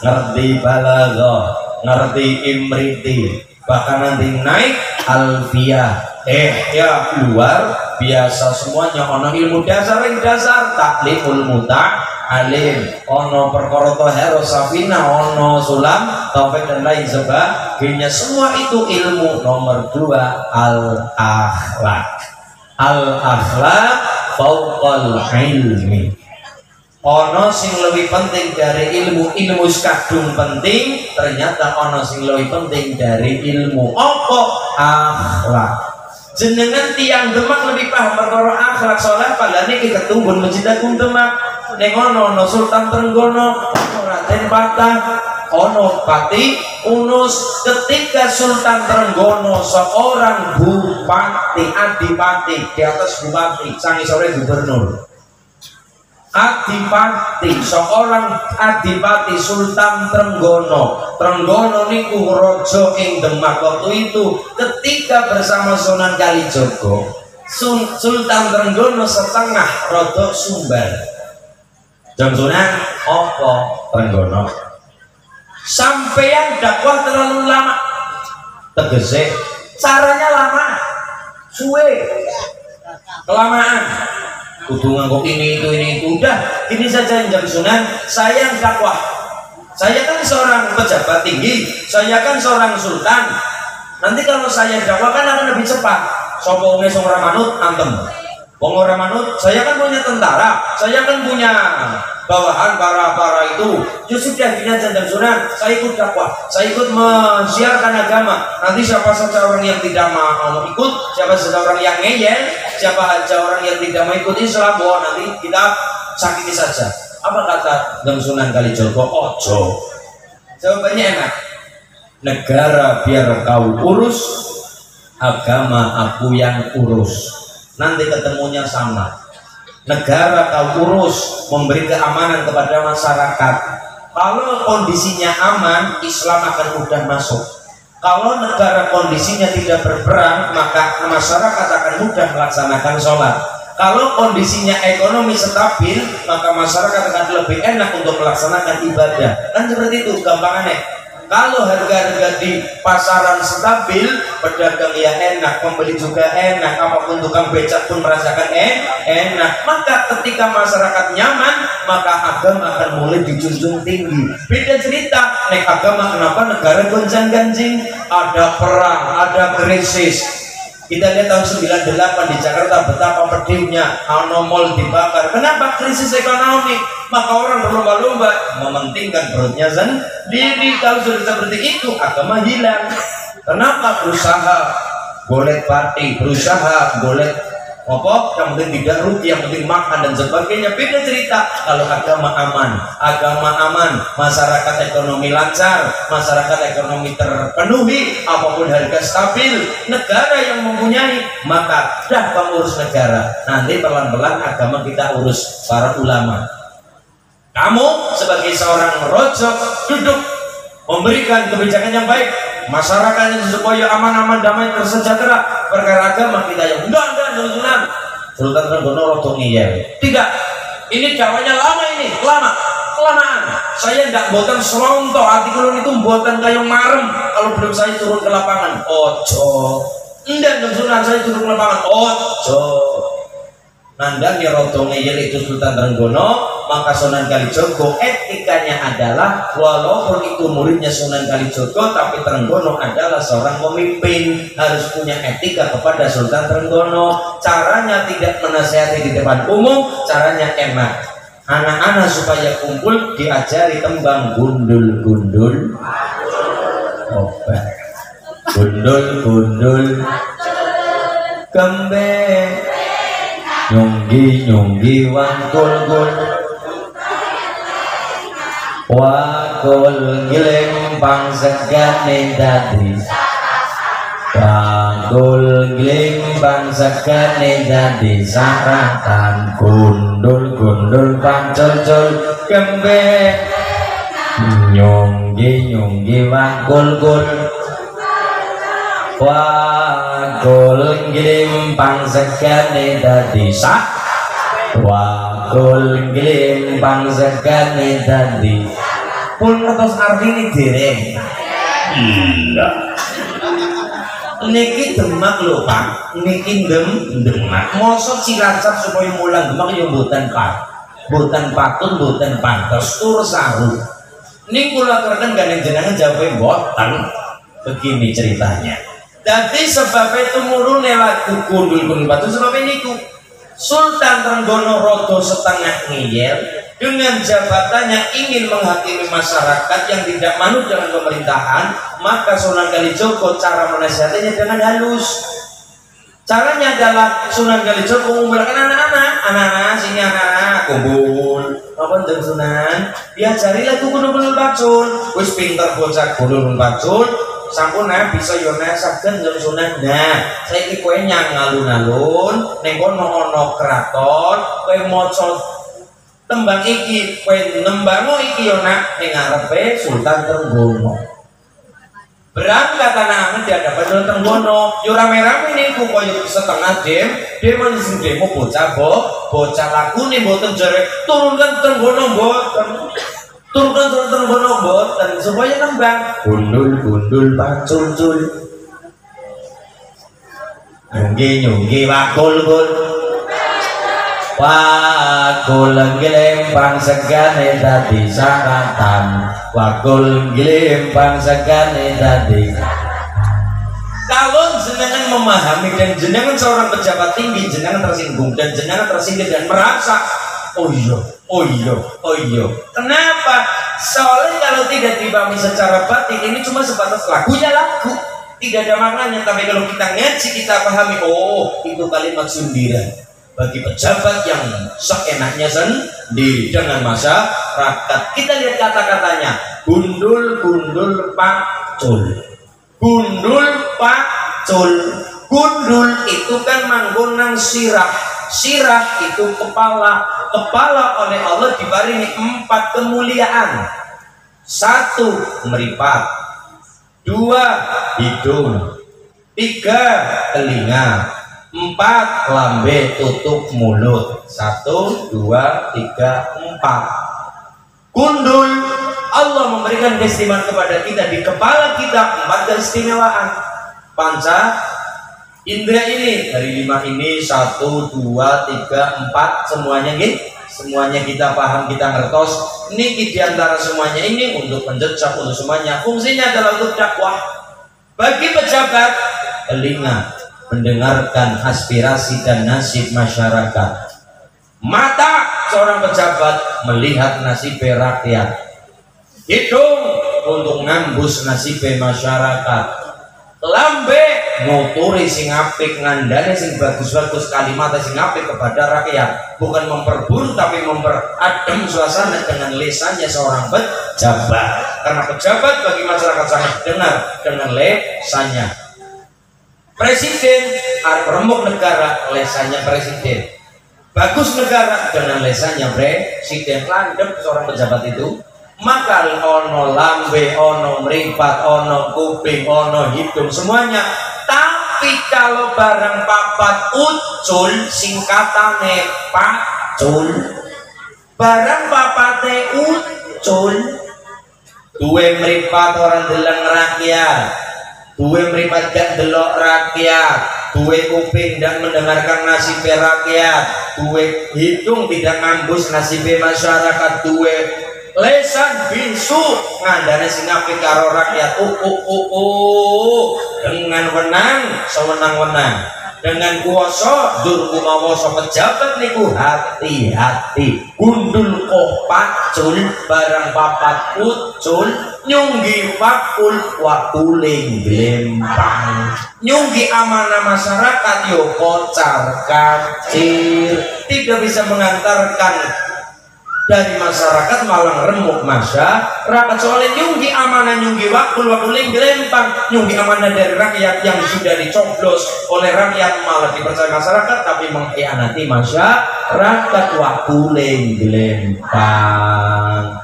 ngerti balaghah ngerti imriti bahkan nanti naik alfiyah ya luar biasa semuanya ono ilmu dasar yang dasar taklimul muta alim ono perkara tohero safina ono sulam taufik dan lain sebagainya semua itu ilmu nomor 2 al-akhlaq fauqal ilmi ono sing lebih penting dari ilmu kadung penting ternyata ono sing lebih penting dari ilmu apa akhlak jenengan tiang Demak lebih paham perkara akhlak sholat padahal ini ketumbun masjid agung Demak ning ono Sultan Trenggono Raden Patah ono Pati Unus ketika Sultan Trenggono seorang bupati adipati di atas bupati sangi sore gubernur adipati seorang adipati Sultan Trenggono niku raja ing Demak waktu itu ketika bersama Sunan Kalijogo Sultan Trenggono setengah rodok Sumbar Jam Sunan opo Trenggono sampeyan dakwah terlalu lama tegese caranya lama suwe kelamaan kudu nganggo ini itu udah ini saja Jam Sunan saya dakwah saya kan seorang pejabat tinggi saya kan seorang sultan nanti kalau saya dakwah kan akan lebih cepat sopo wong sing ora manut antem wong ora manut saya kan punya tentara saya kan punya bawahan para itu ya sudah gini aja Jam Sunan saya ikut dakwah saya ikut mensiarkan agama nanti siapa saja orang yang tidak mau ikut siapa saja orang yang ngeyel siapa saja orang yang tidak mau ikut Islam bahwa nanti kita sakiti saja apa kata Jam Sunan Kalijogo ojo jawabannya enak negara biar kau urus agama aku yang urus nanti ketemunya sama negara kau urus memberi keamanan kepada masyarakat kalau kondisinya aman Islam akan mudah masuk Kalau negara kondisinya tidak berperang, maka masyarakat akan mudah melaksanakan sholat. Kalau kondisinya ekonomi stabil, maka masyarakat akan lebih enak untuk melaksanakan ibadah. Kan seperti itu gampangannya. Kalau harga-harga di pasaran stabil, pedagang ya enak, pembeli juga enak, apapun tukang becak pun merasakan enak. Maka ketika masyarakat nyaman, maka agama akan mulai dijunjung tinggi. Beda cerita, nek agama kenapa negara gonjang-ganjing, ada perang, ada krisis. Kita lihat tahun 98 di Jakarta betapa pedihnya, mall dibakar. Kenapa? Krisis ekonomi. Maka orang berlomba-lomba mementingkan perutnya sendiri. Kalau sudah seperti itu, agama hilang. Kenapa? Berusaha golek party, berusaha golek apa? Yang penting tidak rugi, yang penting makan dan sebagainya. Beda cerita. Kalau agama aman, masyarakat ekonomi lancar, masyarakat ekonomi terpenuhi, apapun harga stabil, negara yang mempunyai, maka dah pengurus negara. Nanti pelan-pelan agama kita urus para ulama. Kamu sebagai seorang rojo duduk memberikan kebijakan yang baik, masyarakatnya supaya aman-aman, damai, tersejahtera. Perkara agama kita yang enggak Sultan Trenggono rodo ngiyel. Tidak, ini dakwanya lama, ini kelamaan. Saya tidak buatan selontok, hati kulun itu buatan kayu marem. Kalau belum saya turun ke lapangan, ojo. Enggak, saya turun ke lapangan, ojo. Nandang ya rodo ngiyel itu Sultan Trenggono. Maka Sunan Kalijogo etikanya adalah walaupun itu muridnya Sunan Kalijogo, tapi Trenggono adalah seorang pemimpin, harus punya etika kepada Sultan Trenggono. Caranya tidak menasihati di depan umum, caranya enak. Anak-anak supaya kumpul diajari tembang gundul-gundul obat, gundul-gundul gembe, nyunggi-nyunggi wangkul-gul, wakul giling pangsegane dadi, wakul giling pangsegane dadi saratan, gundul-gundul pancul-cul gembe, nyunggi-nyunggi wakul-gul, wakul giling pangsegane dadi wakul giling pangsegane dadi pun ngertos artine dereng. Iya. Niki Demak lho Pak, niki Demak. Mosok Cilacap supaya mulang Demak ya mboten Pak. Mboten patut, mboten pantes tur saru. Ning kula aturaken gandeng jenengan jawabe mboten. Begini ceritanya. Dadi sebabnya tumurune lagu gundul-gundul batu sebabnya niku. Sultan Trenggono rodo setengah ngiyel dengan jabatannya ingin menghakimi masyarakat yang tidak manut dengan pemerintahan, maka Sunan Kalijogo cara menasihatinya dengan halus. Caranya adalah Sunan Kalijogo mengumpulkan anak-anak sini anak kumpul. Apa ndak Sunan? Diajari lagu gundul-gundul bacul. Wis pinter bocah gundul-gundul bacul. Sampun bisa yo nesaken jeng Sunan. Nah, saiki kowe nyang alun-alun ning kono ana kraton, kowe maca tembang iki, kowe nembango iki yo nak ning ngarepe Sultan Trenggono. Berangkat anak-anak di hadapan Sultan Trenggono, yo rame-rame niku koyo setengah demo sing demo bocah lakune mboten jare turunkan Trenggono mboten. Turunkan Trenggono boten supaya nembang gundul-gundul pacul-cul, nyunggi-nyunggi wakul-kul, wakul gelempang segane dadi saratan, wakul gelempang segane dadi. Kalau jenengan memahami dan jenengan seorang pejabat tinggi, jenengan tersinggung dan jenengan tersindir dan merasa oh iya. Kenapa? Soalnya kalau tidak dipahami secara batin, ini cuma sebatas lagunya lagu, tidak ada maknanya. Tapi kalau kita ngaji, kita pahami, oh itu kalimat sindiran bagi pejabat yang seenaknya sendiri dengan masyarakat. Kita lihat kata-katanya, gundul-gundul pacul, gundul pacul. Gundul itu kan manggonang sirah. Sirah itu kepala oleh Allah dibaringi 4 kemuliaan. 1 meripat, 2 hidung, 3 telinga, 4 lambe tutup mulut. 1 2 3 4. Gundul, Allah memberikan keistimewaan kepada kita di kepala kita 4 keistimewaan. Panca indra ini dari 5 ini 1 2 3 4 semuanya gitu. Semuanya kita paham, kita ngertos. Ini di antara semuanya ini untuk menjejak, untuk semuanya. Fungsinya adalah untuk dakwah. Bagi pejabat, telinga mendengarkan aspirasi dan nasib masyarakat. Mata seorang pejabat melihat nasib rakyat. Hidung untuk ngambus nasib masyarakat. Lambe nguturi sing apik, ngandane sing bagus-bagus, kalimat sing apik kepada rakyat, bukan memperburuk tapi memperadem suasana dengan lisannya seorang pejabat. Karena pejabat bagi masyarakat sangat dengar dengan lisannya. Presiden, remuk negara, lisannya presiden. Bagus negara dengan lisannya presiden. Landep seorang pejabat itu. Maka ono lambe, ono meripat, ono kuping, ono hidung, semuanya. Tapi kalau barang papat ucul, singkatane pacul. Barang papate ucul, duwe meripat orang deleng rakyat, duwe meripat gak delok rakyat, duwe kuping dan mendengarkan nasib rakyat, duwe hidung tidak ngambus nasib masyarakat, duwe lesan bisu ngandane sing apik karo rakyat. Dengan wenang sewenang-wenang, dengan kuasa dur kumawasa pejabat niku hati-hati. Gundul kok pacul, barang papat ucul, nyunggi pakul wakuling glempang. Nyunggi amanah masyarakat yo kocar kacir, tidak bisa mengantarkan dari masyarakat malah remuk masyarakat. Soalnya nyunggi amanah, nyunggi wakul gelempang, nyunggi amanah dari rakyat yang sudah dicoblos oleh rakyat malah dipercaya masyarakat tapi mengkhianati masyarakat. Wakuling gelempang,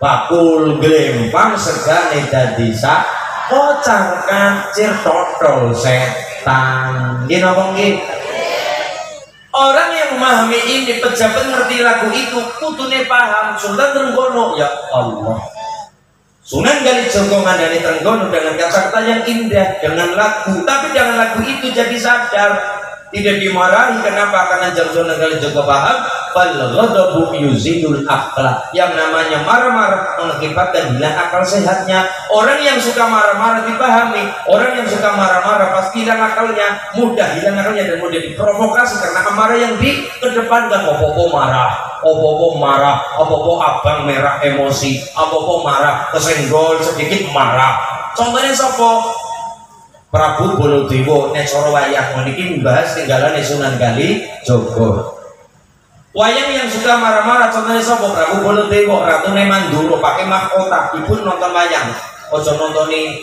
wakul gelempang segane dadi sak kocar kacir totol setan. Gini apa nggih? Orang yang memahami ini, pejabat ngerti lagu itu, kutune paham. Sultan Trenggono, ya Allah. Sunan Kalijogo ngandani Trenggono dengan kata-kata yang indah, dengan lagu. Tapi dengan lagu itu jadi sadar, tidak dimarahi. Kenapa? Karena Sunan Kalijogo paham. Fal ghadabu yuzidul akhlak. Yang namanya marah-marah mengakibatkan hilang akal sehatnya. Orang yang suka marah-marah dipahami. Orang yang suka marah-marah pasti hilang akalnya, mudah hilang akalnya dan mudah diprovokasi karena amarah yang dikedepankan. Opo-opo marah, opo-opo marah, opo-opo abang merah emosi, opo-opo marah kesenggol sedikit marah. Contohnya sopo? Prabu Baladewa nek cara wayang niki mbahas tinggalane Sunan Kalijogo. Wayang yang suka marah-marah contohnya sopo? Prabu Baladewa, Ratune Mandura pakai mahkota. Ibu nonton wayang, ojo nontoni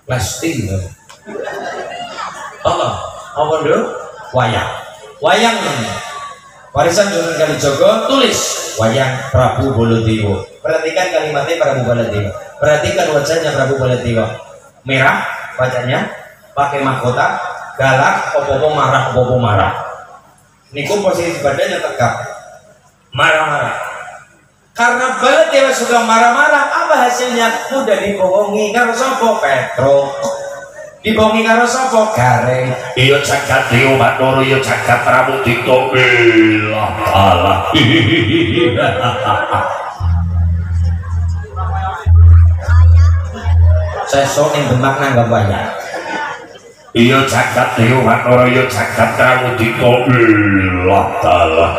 plastik. Tolong, apa dulu? Wayang. Wayang warisan Sunan Kalijogo, tulis wayang Prabu Baladewa. Perhatikan kalimatnya Prabu Baladewa. Perhatikan wajahnya Prabu Baladewa. Merah wajahnya, pakai mahkota, galak, opo-opo marah, opo-opo marah. Niku posisi badannya tegak, marah-marah. Karena Baladewa suka marah-marah, apa hasilnya? Mudah dibohongi karo sapa? Petro. Dibohongi karo sapa? Gareng. Iya jagat Dewa Batara, iya jagat Pramudita. Lah Allah. Sesuk ning Demak nanggap wayang. Iya jagat Dewa Batara, iya jagat Pramudita. Lah Allah.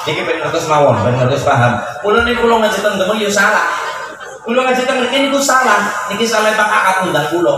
Iki ben ngertos mawon, ben ngertos paham. Kula niku kula ngaji teng Demak yo salah. Kula ngaji teng mriki niku salah. Niki salah Pak Kakak undang kula.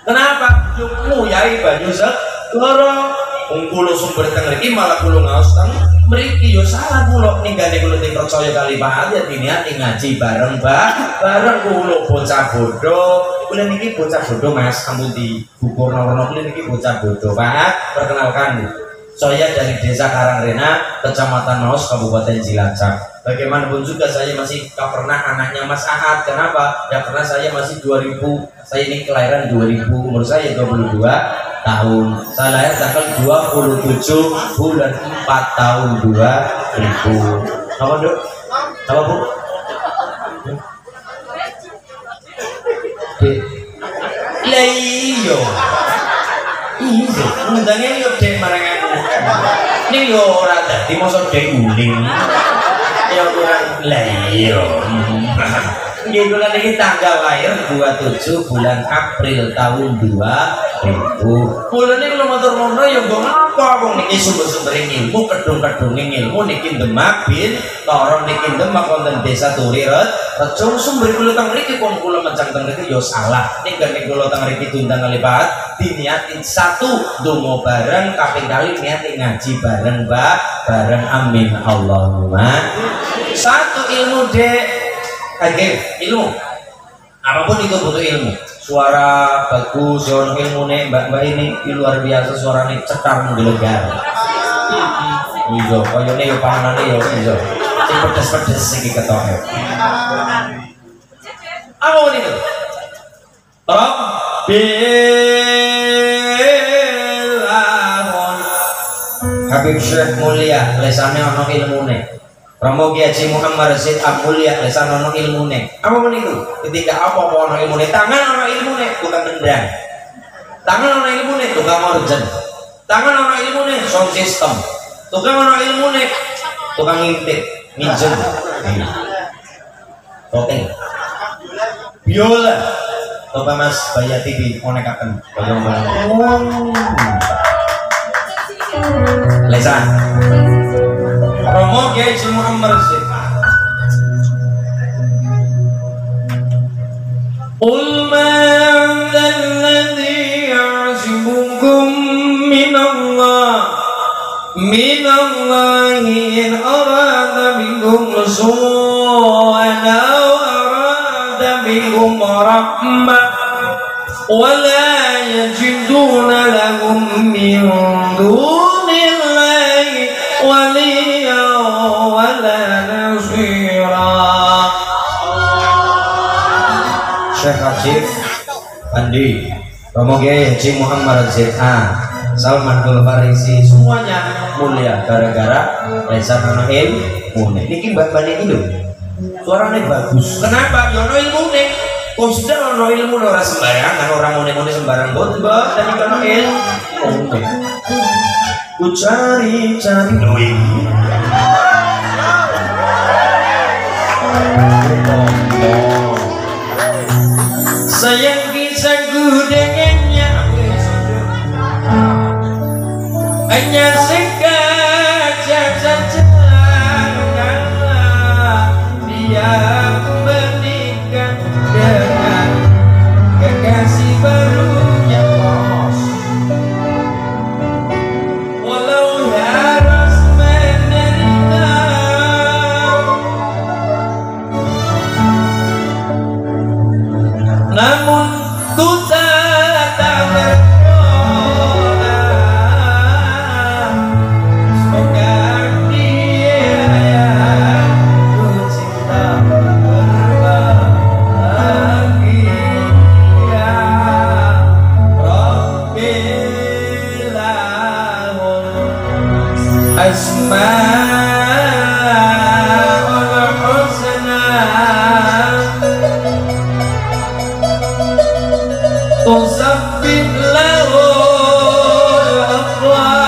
Kenapa? Yukmu yai banyu segoro. Wong kula sumber teng mriki malah kula ngaos teng mriki yo salah kula. Ninggane kula dipercaya kali Pak Ayat niati ngaji bareng bareng kula bocah bodoh. Kula niki bocah bodoh Mas, ampun di buku nomor kula niki bocah bodoh Pak. Perkenalkan, saya dari Desa Karangrena, Kecamatan Maus, Kabupaten Cilacap. Bagaimanapun juga saya masih tak pernah anaknya Mas Ahad. Kenapa? Ya karena saya masih 2000. Saya ini kelahiran 2000, umur saya 22 tahun. Saya lahir tanggal 27 bulan 4 tahun 2000. Apa Dok? Apa Bu? Lah iya. Iya, ngundangnya yo dek marang aku. Ning yo ora dadi mosok dek uling. Ya kurang lah iya. Nggih kula niki tanggal lahir 27 bulan April tahun 2000. Kula niki kula matur nuwun ya nggo ngapa wong niki sumber-sumber ilmu kedung-kedung ilmu niki Demak bin Toro niki Demak wonten desa Turiret. Rejo sumber kula teng mriki pun kula mencang teng mriki ya salah. Ning kula teng mriki tundang kalipat diniatin satu donga bareng kaping kali niatin ngaji bareng Mbak bareng amin Allahumma. Satu ilmu dek. Ilmu apapun itu butuh ilmu. Suara bagus, suara ilmu nih mbak ini luar biasa, suaranya cetar menggelegar. Iya, koyone yo panganane yo iya. Sing pedes-pedes iki ketoke. Apa ini? Rabbil Habib Syekh Mulia lesane ana ilmune. Romo Kiai Haji Muhammad Rasid Mulia lesan ono ilmune. Apa meniku? Ketika apa ono ilmune? Tangan ono ilmune tukang nendang. Tangan ono ilmune tukang organ. Tangan ono ilmune sound system. Tukang ono ilmune tukang ngintip, minjem. Oke. Biola. Coba Mas Bayati onekaken bayang-bayang. Lesan. Romo Kiai Haji Muhammad Rasid. Qul man alladhi ya'sibukum minallahi in arada bikum su'an aw arada bikum rahmah wa la yajiduna lahum min dunillahi waliya wala nasira. Syekh Hajif Andi Romo Kiai Haji Muhammad Rasid Salman Al Farisi semuanya mulia gara-gara lesan ana ilmu. Niki mbak-mbak niki lho suarane bagus. Kenapa? Ya ono ilmune. Kok sudah ono ilmu ora sembarangan, orang mune-mune sembarang boten, Mbak. Dan iki ono ilmu. Ku cari-cari duit. Sayang kisahku dengannya hanya sekejap saja dia menikah dengan kekasih barunya bos. Walau harus menderita, namun ku tak berdoa semoga dia yang ku cinta berbahagia. Rabbil Asmaul Husna tusabbih lahu al-aqwal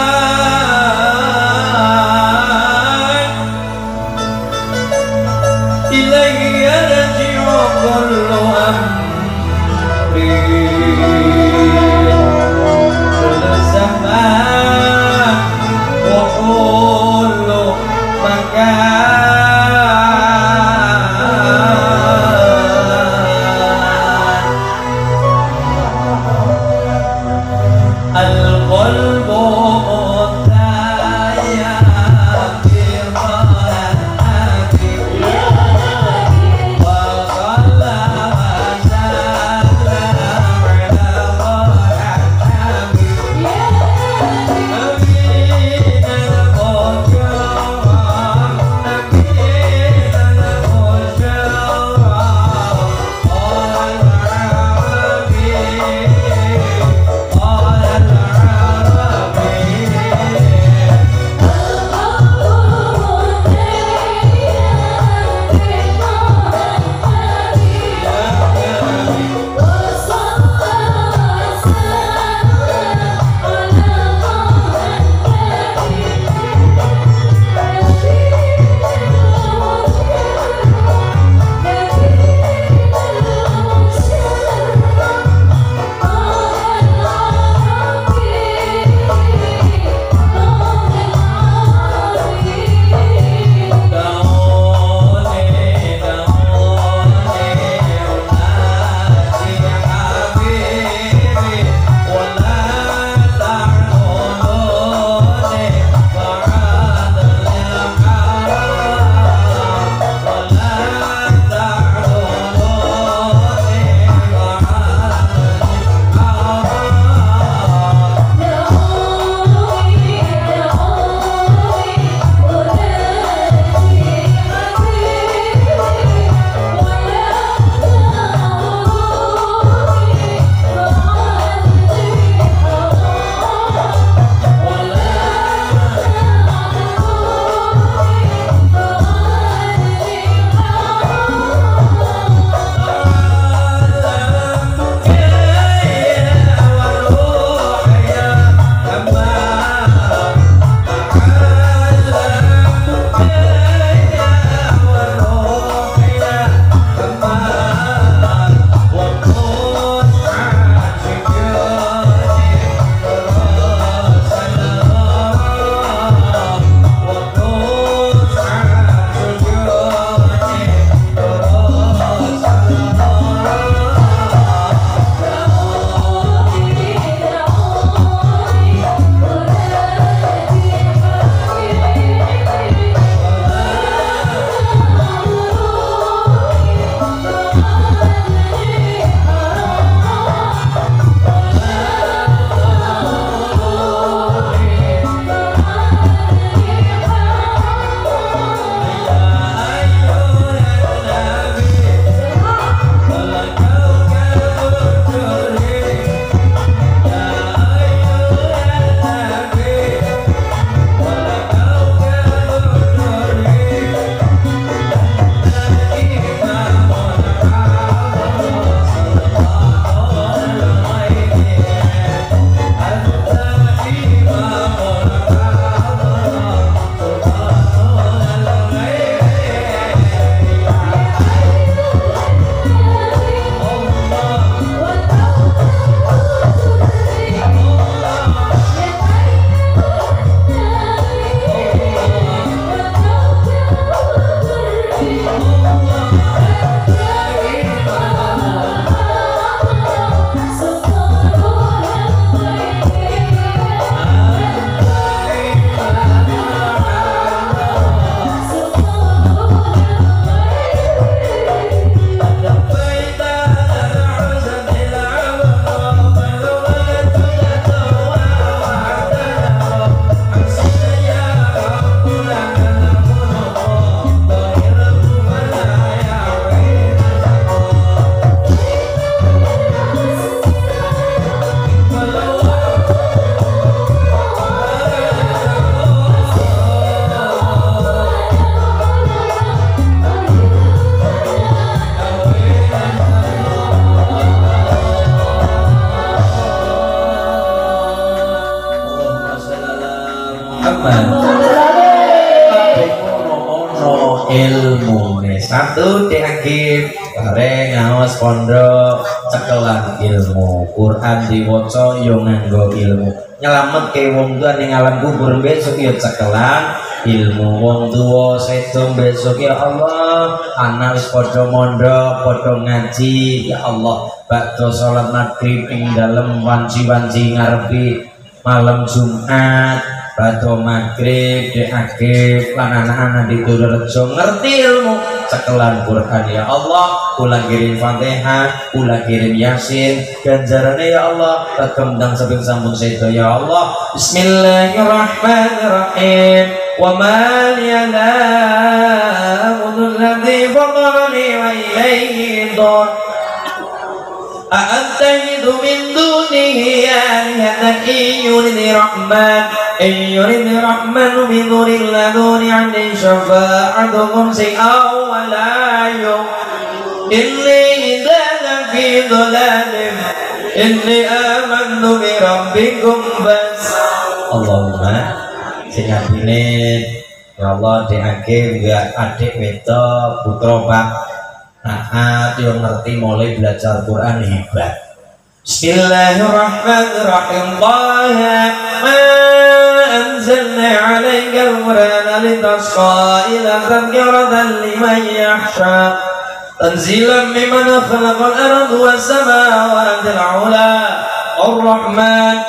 ilayhi yarji'u kullu amri kullu zaman wa kullu makan. القلب متايا بالراحة وصلى وسلم على راحة من المجرم نبي Muhammad. Ono ilmune satu diagib bareng ngaos pondok cekelan ilmu Quran diwaca yo nganggo ilmu nyelametke wong tuwa ning alam kubur besok yo cekelan ilmu wong tuwa sedo besok ya Allah anak wis padha mondok padha ngaji ya Allah bakda salat maghrib ing dalem wanci-wanci ngarepi malam Jumat Bado maghrib diagib lan anak-anak di Tudorejo ngerti ilmu cekelan Quran ya Allah kula kirim Fatihah kula kirim Yasin ganjarane ya Allah kekembang seping sampun sedo ya Allah Bismillahirrahmanirrahim wa ma liyala amudul ladzi faqarani wa ilayhi dhur أأتخذ من دونه آلهة إن يرد الرحمن بضر لا دون عني شفاعتهم شيئا ولا يغنون إني إذا لفي ضلال إني آمنت بربكم بس اللهم singapine ya Allah diake enggak adik wedok putra Pak Naat yang ngerti mulai belajar Quran hebat. Bismillahirrahmanirrahim. Taha ma anzalna 'alaikal Qur'ana litasqa ila tadhkiratan liman yakhsha. Tanzilan mimman khalaqal arda was samawati al-'ula. Ar-Rahman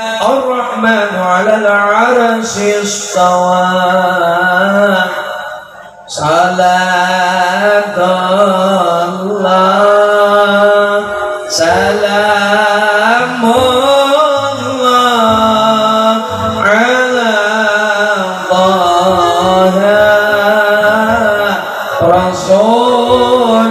'alal 'arsyi istawa. Salatullah salamullah ala Taha Rasulillah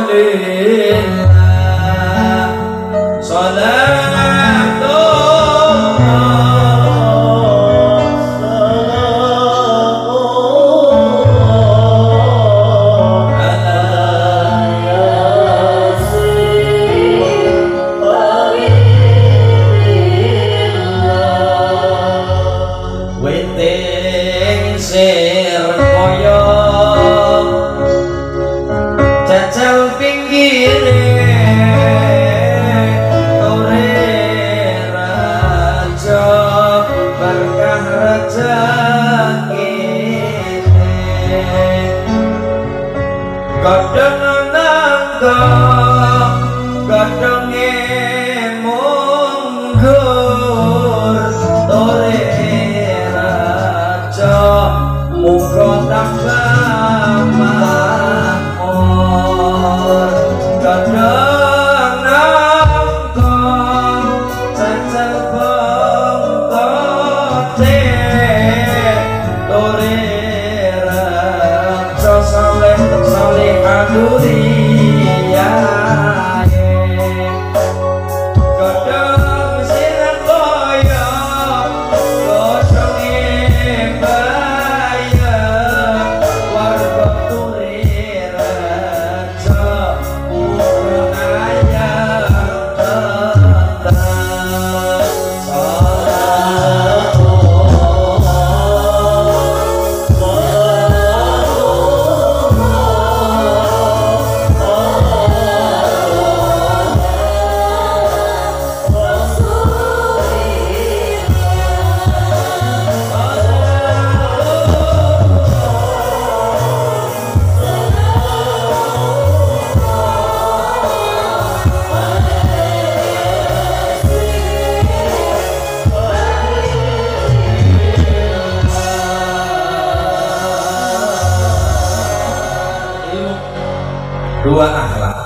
dua akhlak.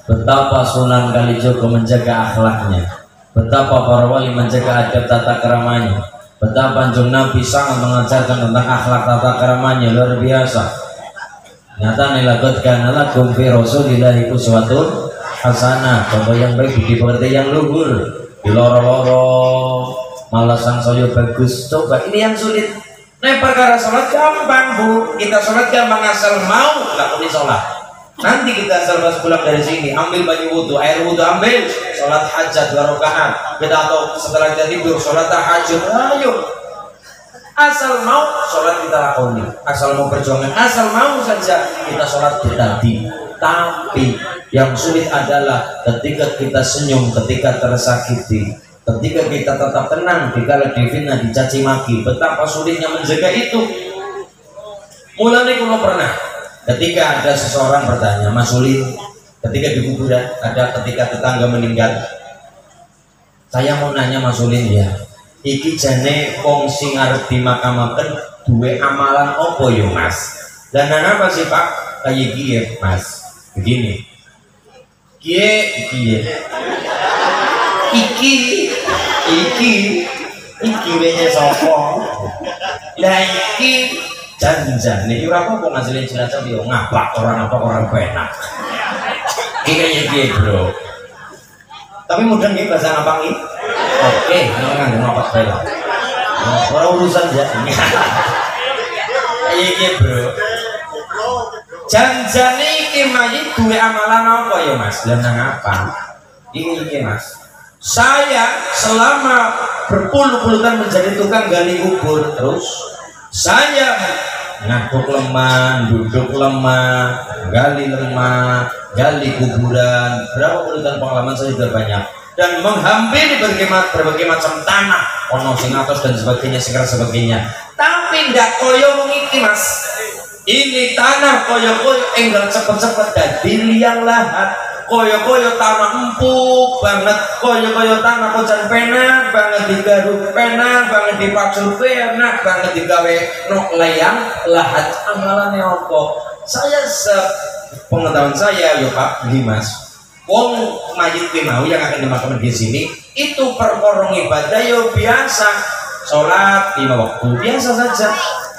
Betapa Sunan Kalijogo menjaga akhlaknya, betapa para wali menjaga adab tata keramanya, betapa Kanjeng Nabi sangat mengajarkan tentang akhlak tata keramanya luar biasa. Nyata nilakut kana lakum fi Rasulillahi uswatun hasanah. Contoh yang baik dipengerti yang luhur, di loro-loro malah sang saya bagus. Coba ini yang sulit. Nah perkara sholat gampang bu, kita sholat gampang asal mau lakoni sholat. Nanti kita selepas pulang dari sini ambil baju wudhu, air wudhu ambil, sholat hajat 2 rakaat. Kita atau setelah kita tidur sholat tahajud, ayo. Asal mau sholat kita lakoni, asal mau perjuangan, asal mau saja kita sholat bertadi. Tapi yang sulit adalah ketika kita senyum, ketika tersakiti, ketika kita tetap tenang, dikala difitnah, dicaci maki. Betapa sulitnya menjaga itu. Mulanya kalau pernah, ketika ada seseorang bertanya, Mas Ulin, ketika di kuburan ada ketika tetangga meninggal, saya mau nanya Mas Ulin ya, iki jane wong sing arep dimakamaken duwe amalan opo yo Mas? Dan apa sih Pak? Kayak gini Mas, begini. Iki wenya sopo? Lah iki janjan nih ora apa ngasilin jenazah yo ngabak orang apa orang penak. Iki bro. Tapi mudah nih bahasa ngapang ini. Oke, nganggo ngapak bae. Ora urusan ya. Iki bro. Janjane iki mayit duwe amalan apa ya Mas? Lah nang apa? Iki Mas. Saya selama berpuluh-puluh tahun menjadi tukang gali kubur, terus saya ngaduk lemah, duduk lemah, gali lemah, gali kuburan. Berapa puluh tahun pengalaman saya sudah banyak dan menghampiri berbagai macam tanah, ono sing atos dan sebagainya, sebagainya. Tapi ndak koyo mengiki Mas. Ini tanah koyo-koyo enggal cepet-cepet dadi liang lahat. Koyo-koyo tanah empuk banget, koyo-koyo tanah kocan penak banget, digaruk penak banget, dipacul penak banget, digawe nok layang lahat. Amalannya apa? Saya sepengetahuan saya yo Pak Dimas, wong mayit mau yang akan dimakamkan di sini itu perkorong ibadah yo biasa, sholat 5 waktu biasa saja.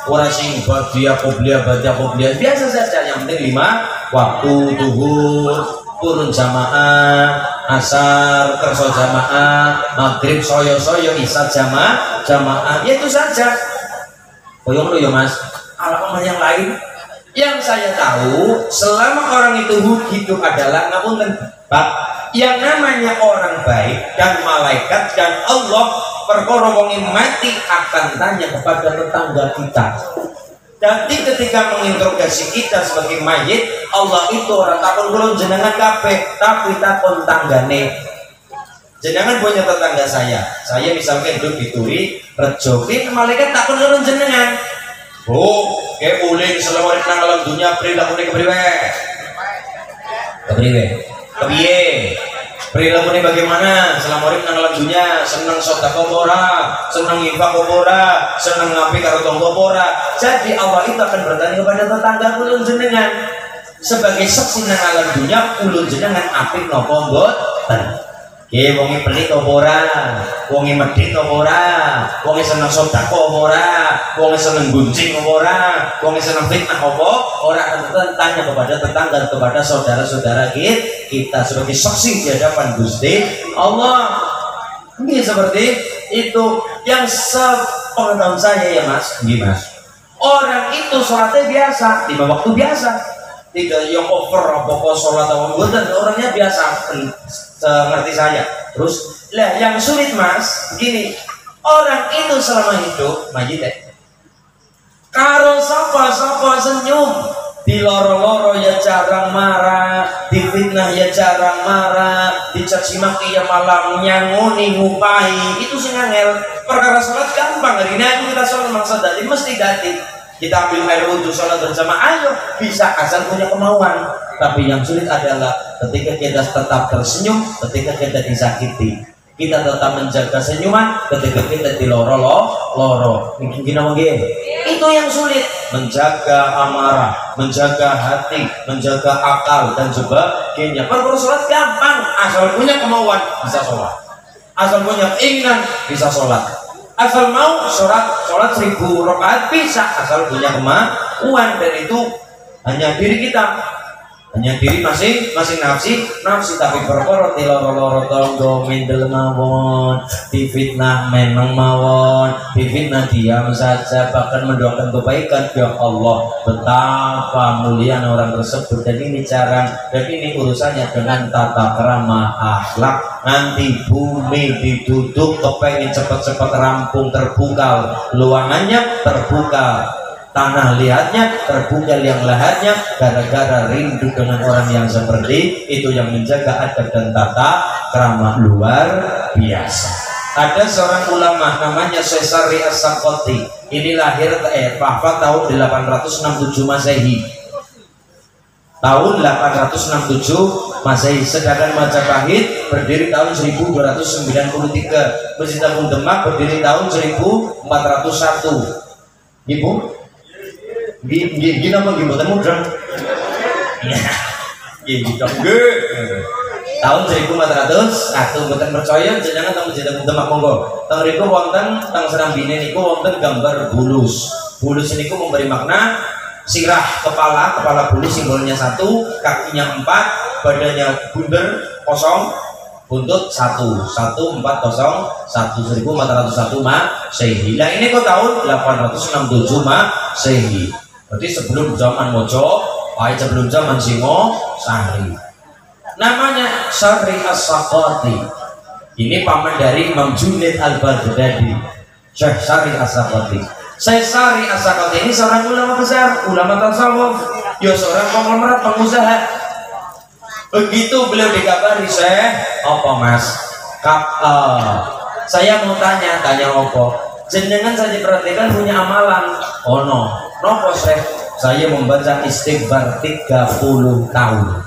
Orang sing dia qobliyah biasa saja, yang penting 5 waktu, zuhur turun jamaah, asar kerso jamaah, maghrib soyo-soyo, isya jamaah, ya itu saja. Koyong lo ya Mas. Alamat yang lain yang saya tahu selama orang itu hidup adalah namun Pak, yang namanya orang baik dan malaikat dan Allah perkara wong mati akan tanya kepada tetangga kita. Jadi ketika menginterogasi kita sebagai mayit, Allah itu orang takon kula jenengan kabeh, tapi takon tanggane. Jenengan punya tetangga saya misalkan hidup di Turi, Rejo, malaikat takon kula jenengan. Bu, kayak uling selama nang alam dunia perilaku kepriwe? Kepiye? Perilaku bagaimana selama urip nang alam dunia? Seneng sedekah ora, seneng infak ora, seneng ngapi karo tangga ora. Jadi Allah itu akan bertanya kepada tetangga ulun jenengan sebagai saksi nang alam dunia, ulun jenengan apik napa mboten? Nggih, wonge pelit apa ora? Wonge medhit apa ora? Wonge seneng sedekah apa ora? Wonge seneng gunjing apa ora? Wonge seneng fitnah apa ora? Akan tanya kepada tetangga, kepada saudara-saudara kita sebagai saksi di hadapan Gusti Allah. Ini seperti itu yang sepengetahuan saya ya Mas. Nggih Mas. Orang itu sholatnya biasa, 5 waktu biasa. Tidak yang over apa sholat atau dan orangnya biasa, ngerti saya. Terus lah yang sulit Mas begini, orang itu selama hidup mayit karo sapa senyum, di loro-loro ya jarang marah, difitnah ya jarang marah, dicaci maki ya malah nyangoni ngupahi. Itu sing angel. Perkara sholat gampang, hari ini aku kita sholat maksud dadi mesti dadi kita ambil air wudhu sholat bersama, ayo bisa asal punya kemauan. Tapi yang sulit adalah ketika kita tetap tersenyum, ketika kita disakiti, kita tetap menjaga senyuman, ketika kita di loro mungkin itu yang sulit, menjaga amarah, menjaga hati, menjaga akal dan sebagainya. Perkara sholat gampang, asal punya kemauan bisa sholat, asal punya keinginan bisa sholat, asal mau sholat 1000 rakaat bisa, asal punya kemauan. Dan itu hanya diri kita. hanya diri masing nafsi tapi perkara loro-loro tangga mendel mawon, difitnah meneng mawon, difitnah diam saja, bahkan mendoakan kebaikan. Ya Allah, betapa mulia orang tersebut. Dan ini urusannya dengan tata krama akhlak. Nanti bumi ditutup, kepengen cepat-cepat rampung, terbuka luangannya, terbuka tanah liatnya, terbuka liang lahatnya, gara-gara rindu dengan orang yang seperti itu, yang menjaga adab dan tata krama luar biasa. Ada seorang ulama namanya Sesari As-Sakoti. Ini lahir wafat tahun 867 Masehi. Tahun 867 Masehi. Sedangkan Majapahit berdiri tahun 1293. Masjid Agung Demak berdiri tahun 1401. Ibu? Gini apa gini buatan mudah tahun 1401 buatan percaya jangan tahu Masjid Agung Demak monggo tahun itu wonten tang Serambine niku wonten gambar bulus niku memberi makna sirah kepala bulus simbolnya 1, kakinya 4, badannya bunder kosong, buntut 1401 Masehi. Nah ini kok tahun 867 Masehi. Berarti sebelum zaman Mojo, sebelum zaman Singo Sari. Namanya Sari As-Sakoti. Ini paman dari Imam Junaid Al-Baghdadi. Syekh Sari As-Sakoti. Syekh Sari As-Sakoti ini seorang ulama besar, ulama tasawuf, ya seorang konglomerat pengusaha. Begitu beliau dikabari, Syekh, apa Mas? Saya mau tanya apa? Jenengan saya diperhatikan punya amalan. Oh no, nopo Syekh? Saya membaca istighfar 30 tahun.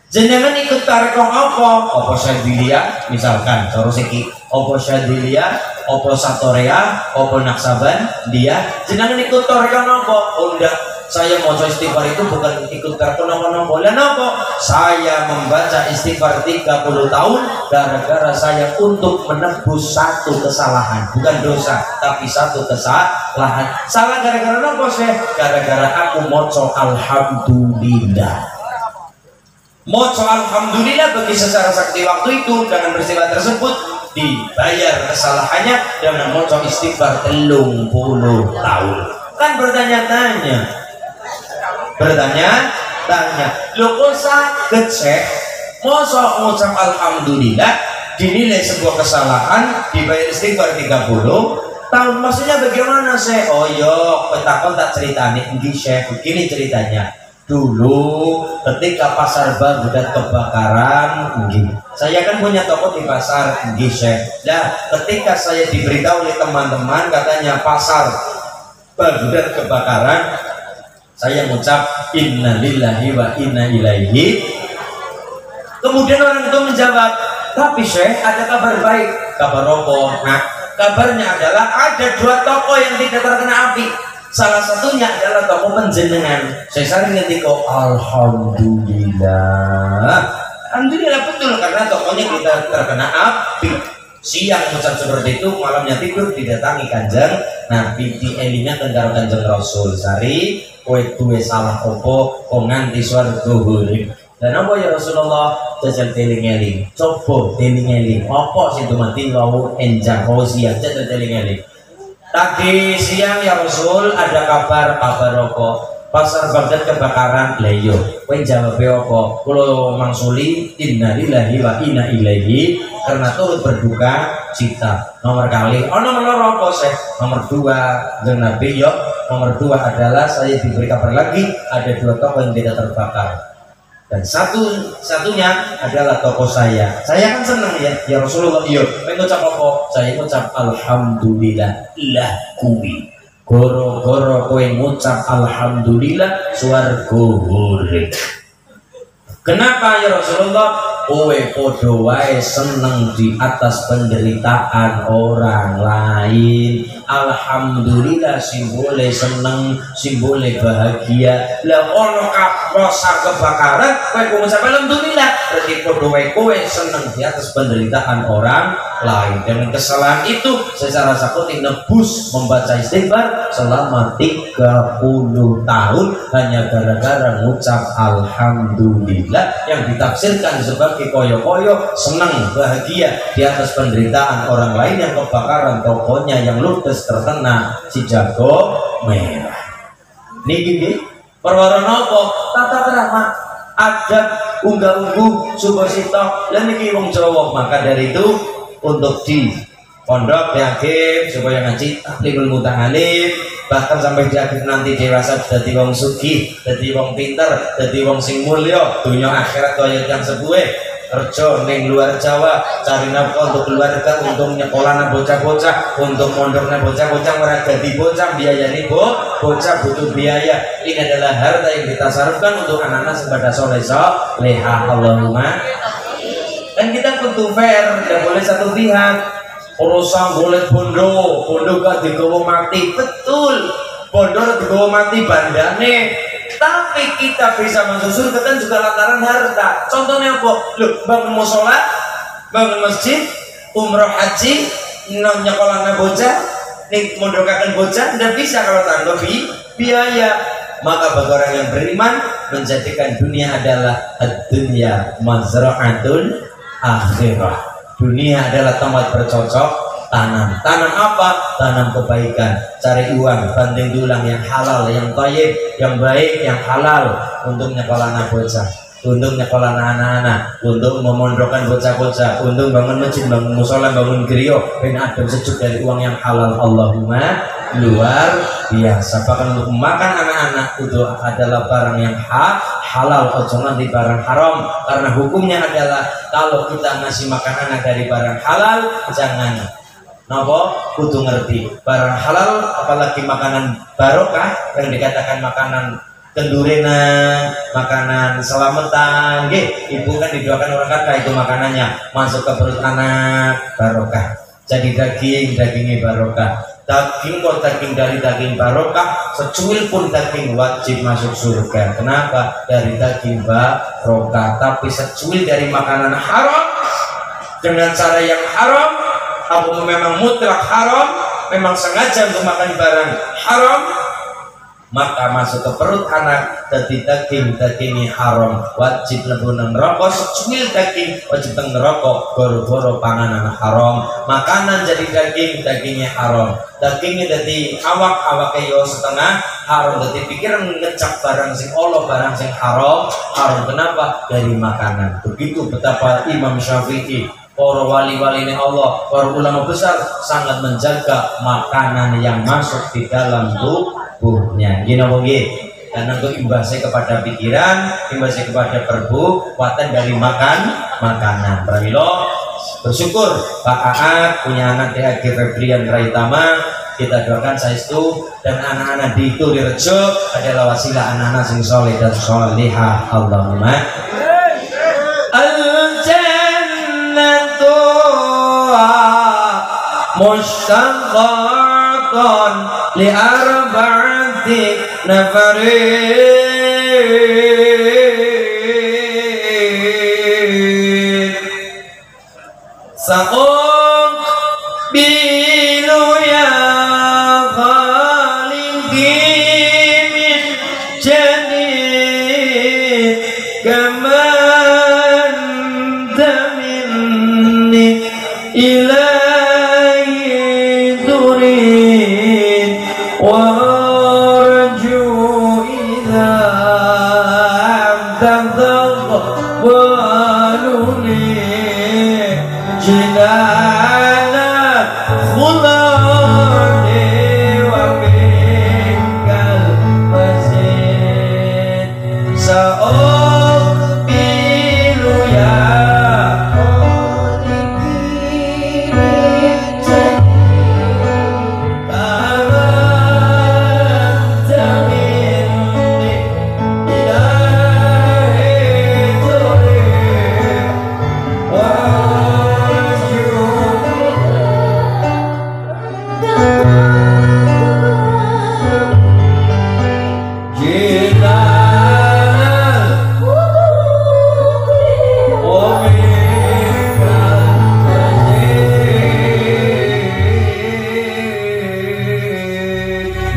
Jenengan ikut tarekat apa? Apa Syadziliyah? Misalkan, cara siki, apa Syadziliyah? Apa Satorea? Apa Naksaban? Dia. Jenengan ikut tarekat apa? Oh enggak. Saya mau istighfar itu bukan ikut tarekat nopo-nopo. Lah nopo? Saya membaca istighfar 30 tahun gara-gara saya untuk menebus satu kesalahan, bukan dosa, tapi satu kesalahan. Salah gara-gara nopo Syekh? Gara-gara aku moco alhamdulillah. Moco alhamdulillah bagi secara sakti waktu itu dengan peristiwa tersebut dibayar kesalahannya dengan moco istighfar 30 tahun. Kan bertanya-tanya, lo kok sakit Syekh? Masa ngucap alhamdulillah dinilai sebuah kesalahan dibayar istighfar 30 tahun? Maksudnya bagaimana Syekh? Oh yo, petakon tak ceritanya ini Syekh, begini ceritanya. Dulu ketika pasar Baghdad kebakaran, saya kan punya toko di pasar Syekh. Nah, ketika saya diberitahu oleh teman-teman katanya pasar Baghdad kebakaran, saya mengucap innalillahi wa inna ilaihi. Kemudian orang itu menjawab, tapi Syekh ada kabar baik. Kabar apa? Nah, kabarnya adalah ada 2 toko yang tidak terkena api. Salah satunya adalah toko penjenengan. Saya sering ngetik kok alhamdulillah. Alhamdulillah betul karena tokonya tidak terkena api. Siang mengucap seperti itu, malamnya tidur didatangi Kanjeng Nabi, dielinya karo Kanjeng Rasul. Sari kowe duwe salah opo kok nganti swarga urip. Dan apa ya Rasulullah? Jajal teling-eling. Coba teling-eling. Apa sing mati wau enjang wau siang jajal teling-eling. Tadi siang ya Rasul ada kabar apa? Pasar Baghdad kebakaran. Lah iya, kowe jawab apa? Kula mangsuli innalillahi wa inna ilaihi karena turut berduka cita. Nomor kali, nomor loro apa Syekh? Nomor 2 dengan Nabi yo. Nomor 2 adalah saya diberi kabar lagi ada 2 toko yang tidak terbakar. Dan satunya adalah toko saya. Saya kan senang ya Rasulullah. Iya, mengucap apa? Saya mengucap alhamdulillah lah kuwi. Goro-goro kowe ngucap alhamdulillah swarga urip. Kenapa ya Rasulullah? Kowe padha wae seneng di atas penderitaan orang lain. Alhamdulillah simbole seneng, simbole bahagia. Lah ono pasar kebakaran kowe ngucap alhamdulillah, berarti padha wae kowe seneng di atas penderitaan orang lain. Dengan kesalahan itu secara sakuti nebus membaca istighfar selama 30 tahun hanya gara-gara ngucap alhamdulillah yang ditafsirkan sebagai koyo-koyo senang bahagia di atas penderitaan orang lain yang kebakaran tokonya yang ludes terkena si jago merah. Niki perwara napa tata krama adab unggah-ungguh subasita lan niki wong Jawa. Maka dari itu untuk di pondok diagif supaya ngaji taklimul muta'alim, bahkan sampai diagif nanti dewasa dadi wong sugih, dadi wong pinter, dadi wong sing mulya dunya akhirat kaya kang sepuhe. Kerja ning luar Jawa, cari nafkah untuk keluarga, untuk nyekolahna bocah-bocah, untuk mondokna bocah-bocah, ora ganti bocah, biayane bocah butuh biaya. Ini adalah harta yang ditasarufkan untuk anak-anak sepada soleh leha Allahumma. Dan kita kudu fair, tidak boleh satu pihak. Urusan boleh bondo gak digawa mati, betul. Bondo digawa mati bandane. Tapi kita bisa masuk surga kan juga lantaran harta. Contohnya apa? Loh, bangun musola, bangun masjid, umroh haji, nyekolahna bocah, nih mondokakan bocah, tidak bisa kalau tanpa biaya. Maka bagi orang yang beriman menjadikan dunia adalah dunia mazra'atul akhirah. Dunia adalah tempat bercocok tanam. Tanam apa? Tanam kebaikan. Cari uang, banting tulang yang halal, yang thayyib, yang baik, yang halal untuk nyekolah anak bocah, untuk nyekolah anak-anak, untuk memondokkan bocah-bocah, untuk bangun masjid, bangun musola, bangun gereja, ben adem sejuk dari uang yang halal. Allahumma luar biasa. Bahkan untuk makan anak-anak itu adalah barang yang halal, ojo nganti barang haram. Karena hukumnya adalah kalau kita ngasih makan anak dari barang halal, jangan napa kudu ngerti barang halal, apalagi makanan barokah yang dikatakan makanan kendurena, makanan selamatan. Ibu kan didoakan orang kata itu makanannya masuk ke perut anak barokah. Jadi dagingnya barokah. Daging kok daging dari daging barokah, secuil pun daging wajib masuk surga. Kenapa? Dari daging barokah. Tapi secuil dari makanan haram dengan cara yang haram, apa memang mutlak haram, memang sengaja untuk makan barang haram, maka masuk ke perut anak jadi dagingnya haram, wajib lebu nang neraka. Secuil daging wajib nang neraka goro-goro panganan haram. Makanan jadi dagingnya haram, dagingnya jadi awak-awake yo setengah haram. Jadi pikiran ngecap barang sing Allah, barang sing haram. Kenapa? Dari makanan. Begitu betapa Imam Syafi'i, para wali-wali ini Allah, para ulama besar sangat menjaga makanan yang masuk di dalam tubuhnya. Gini nggih. Dan untuk imbasnya kepada pikiran, imbasnya kepada perbuatan dari makanan. Pramila bersyukur Pak Aat punya anak DAG Febrian Raitama. Kita doakan saestu dan anak-anak di Tulirejo adalah wasilah anak-anak sing soleh dan solehah. Allahumma mustaqatan li arba'ati nafarin sa'uk bilu ya khaliki min jadid kaman minni ila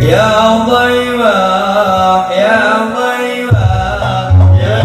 Ya Thayyibah ya Thayyibah ya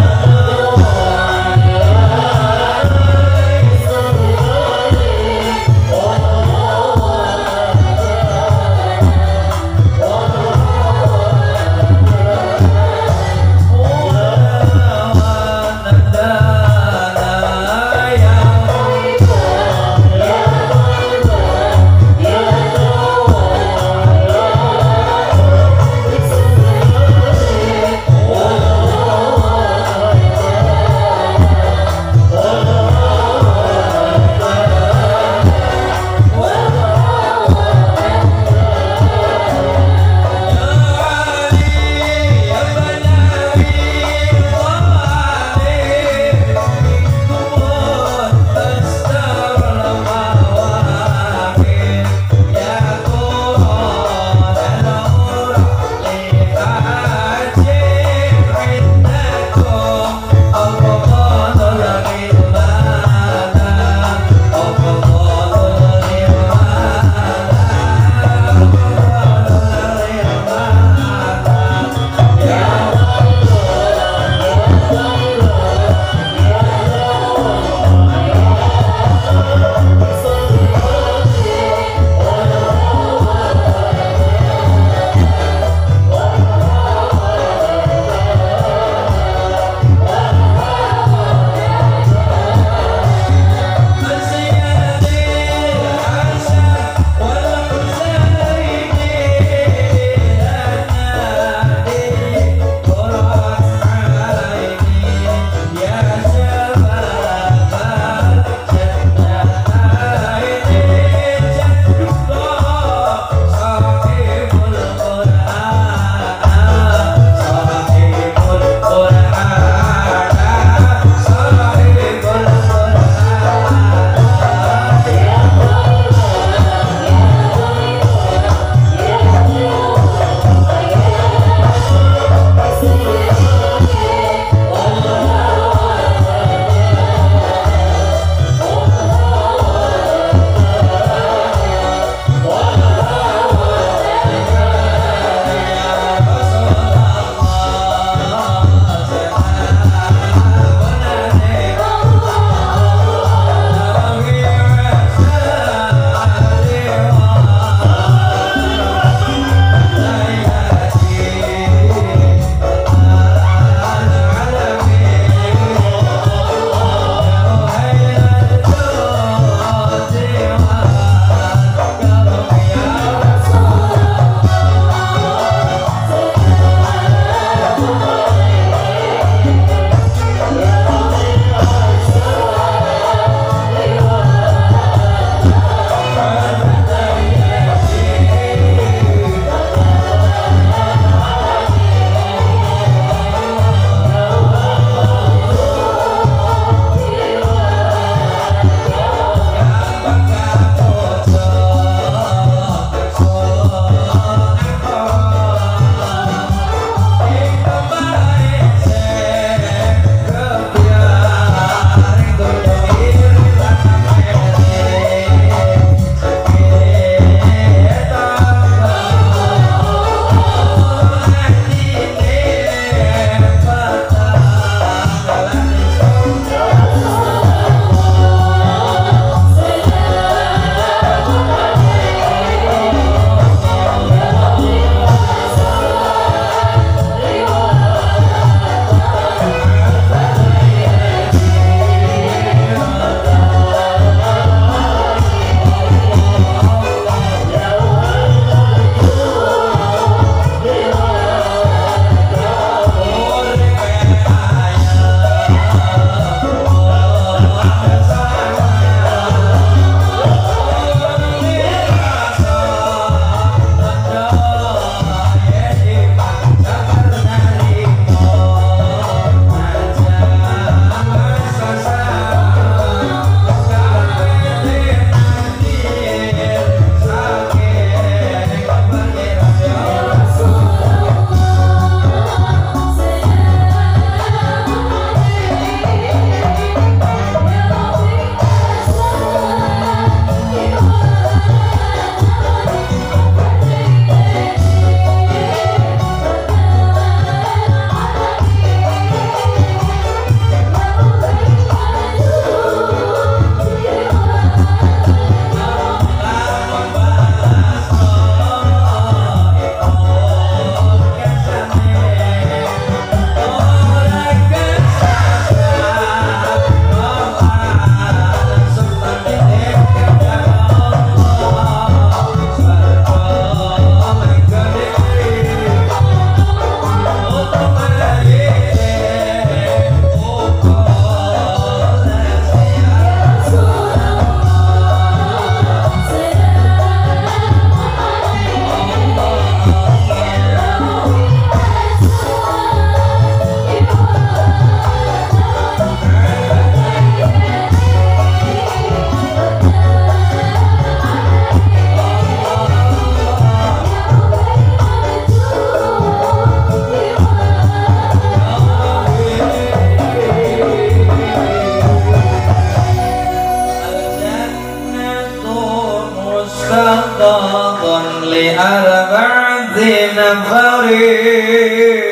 li arba'ati nafarin.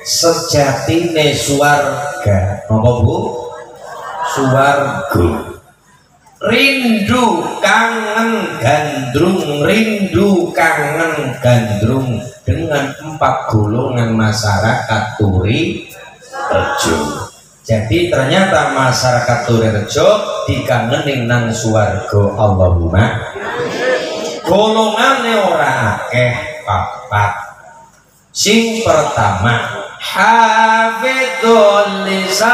Sejatine swarga apa Bu? Swarga rindu kangen gandrung dengan 4 golongan masyarakat Turi Rejo. Jadi ternyata masyarakat Turi Rejo dikangenin nang swarga. Allahumma golongane ora akeh, papat. Sing pertama hafidhul lisan,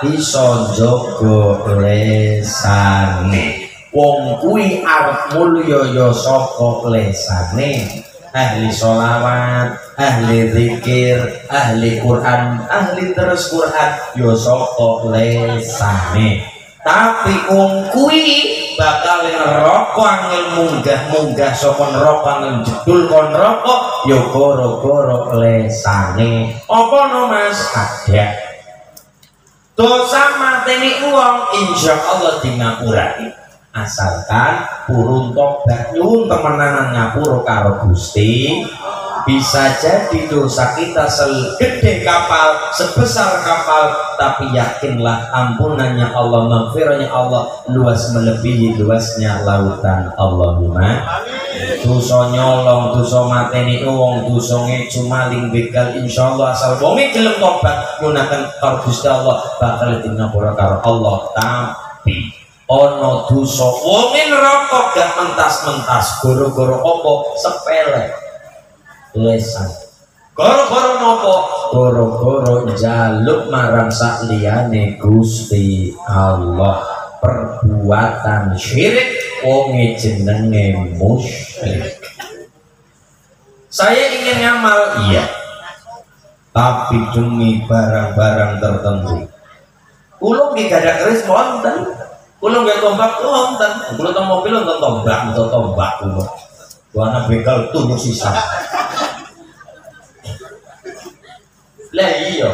iso njaga lesane. Wong kuwi arep mulya ya saka lesane. Ahli sholawat, ahli zikir, ahli Quran, ahli terus Quran ya saka lesane. Tapi wong kuwi bakal neraka angel munggah saka neraka angel jedul kon neraka ya gara-gara lesane. Apa no Mas? Ada dosa mateni wong insyaallah di ngapurake asalkan purun tobat nyuwun temenanan ngapura karo Gusti. Bisa jadi dosa kita segede kapal, sebesar kapal, tapi yakinlah ampunannya Allah, maghfirahnya Allah luas melebihi luasnya lautan. Allahumma dosa nyolong, dosa mateni wong, dosa ngecu maling begal, insyaallah asal wonge gelem tobat gunakan karo Gusti Allah bakal dinapura karo Allah. Tapi ono dosa wonge neraka gak mentas-mentas gara-gara apa? Sepele lesan. Gara-gara napa? Gara-gara njaluk marang sakliyane Gusti Allah, perbuatan syirik, wonge jenenge musyrik. Saya ingin ngamal, iya, tapi demi barang-barang tertentu. Kulo nggih gadah keris wonten, kulo nggih tombak wonten, kulo teng mobil wonten tombak kulo. Wana begal tunggu sisa. Lah iya.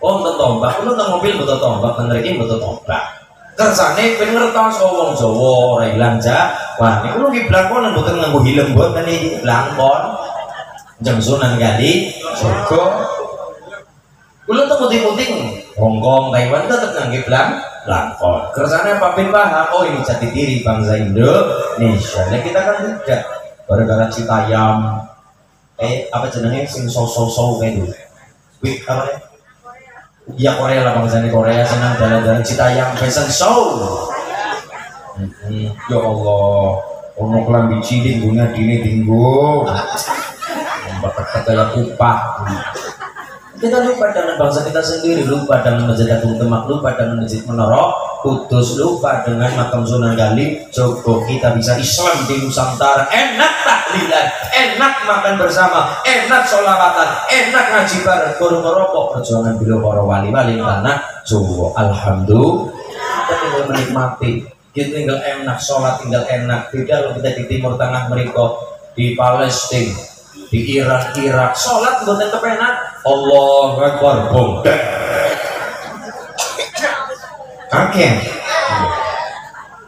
Wonten tombak, kulo teng mobil beto tombak, teng mriki beto tombak. Kersane ben ngertos wong Jawa ora ilang Jawa. Niku nggih blangkon mboten nganggo hilem mboten iki blangkon. Jeng Sunan Kali Surga. Kulo teng puting-puting Hongkong, Taiwan tetep nganggo blangkon. Kersane apa ben paham, oh ini jati diri bangsa Indonesia. Nah kita kan tidak gara-gara Citayam apa jenenge sing so-so kayak gitu. Wih, apa ya? Iya Korea lah bangsane Korea senang jalan-jalan Citayam fashion show. Ya Allah, ono klambi cilik gunya dini tinggu. Bapak kata kupak. Kita lupa dengan bangsa kita sendiri, lupa dengan Masjid Agung Demak, lupa dengan Masjid Menara Kudus, lupa dengan makam Sunan Kali Jogo. Kita bisa Islam di Nusantara, enak tahlilan, enak makan bersama, enak sholawatan, enak ngaji bareng, korong-korong perjuangan bila para wali-wali tanah Jawa. Alhamdulillah kita tinggal menikmati, kita tinggal enak sholat, tinggal enak. Beda kalau kita di Timur Tengah mereka, di Palestina, di Irak, sholat bukan kepenak. Allahu Akbar, bong. Oke.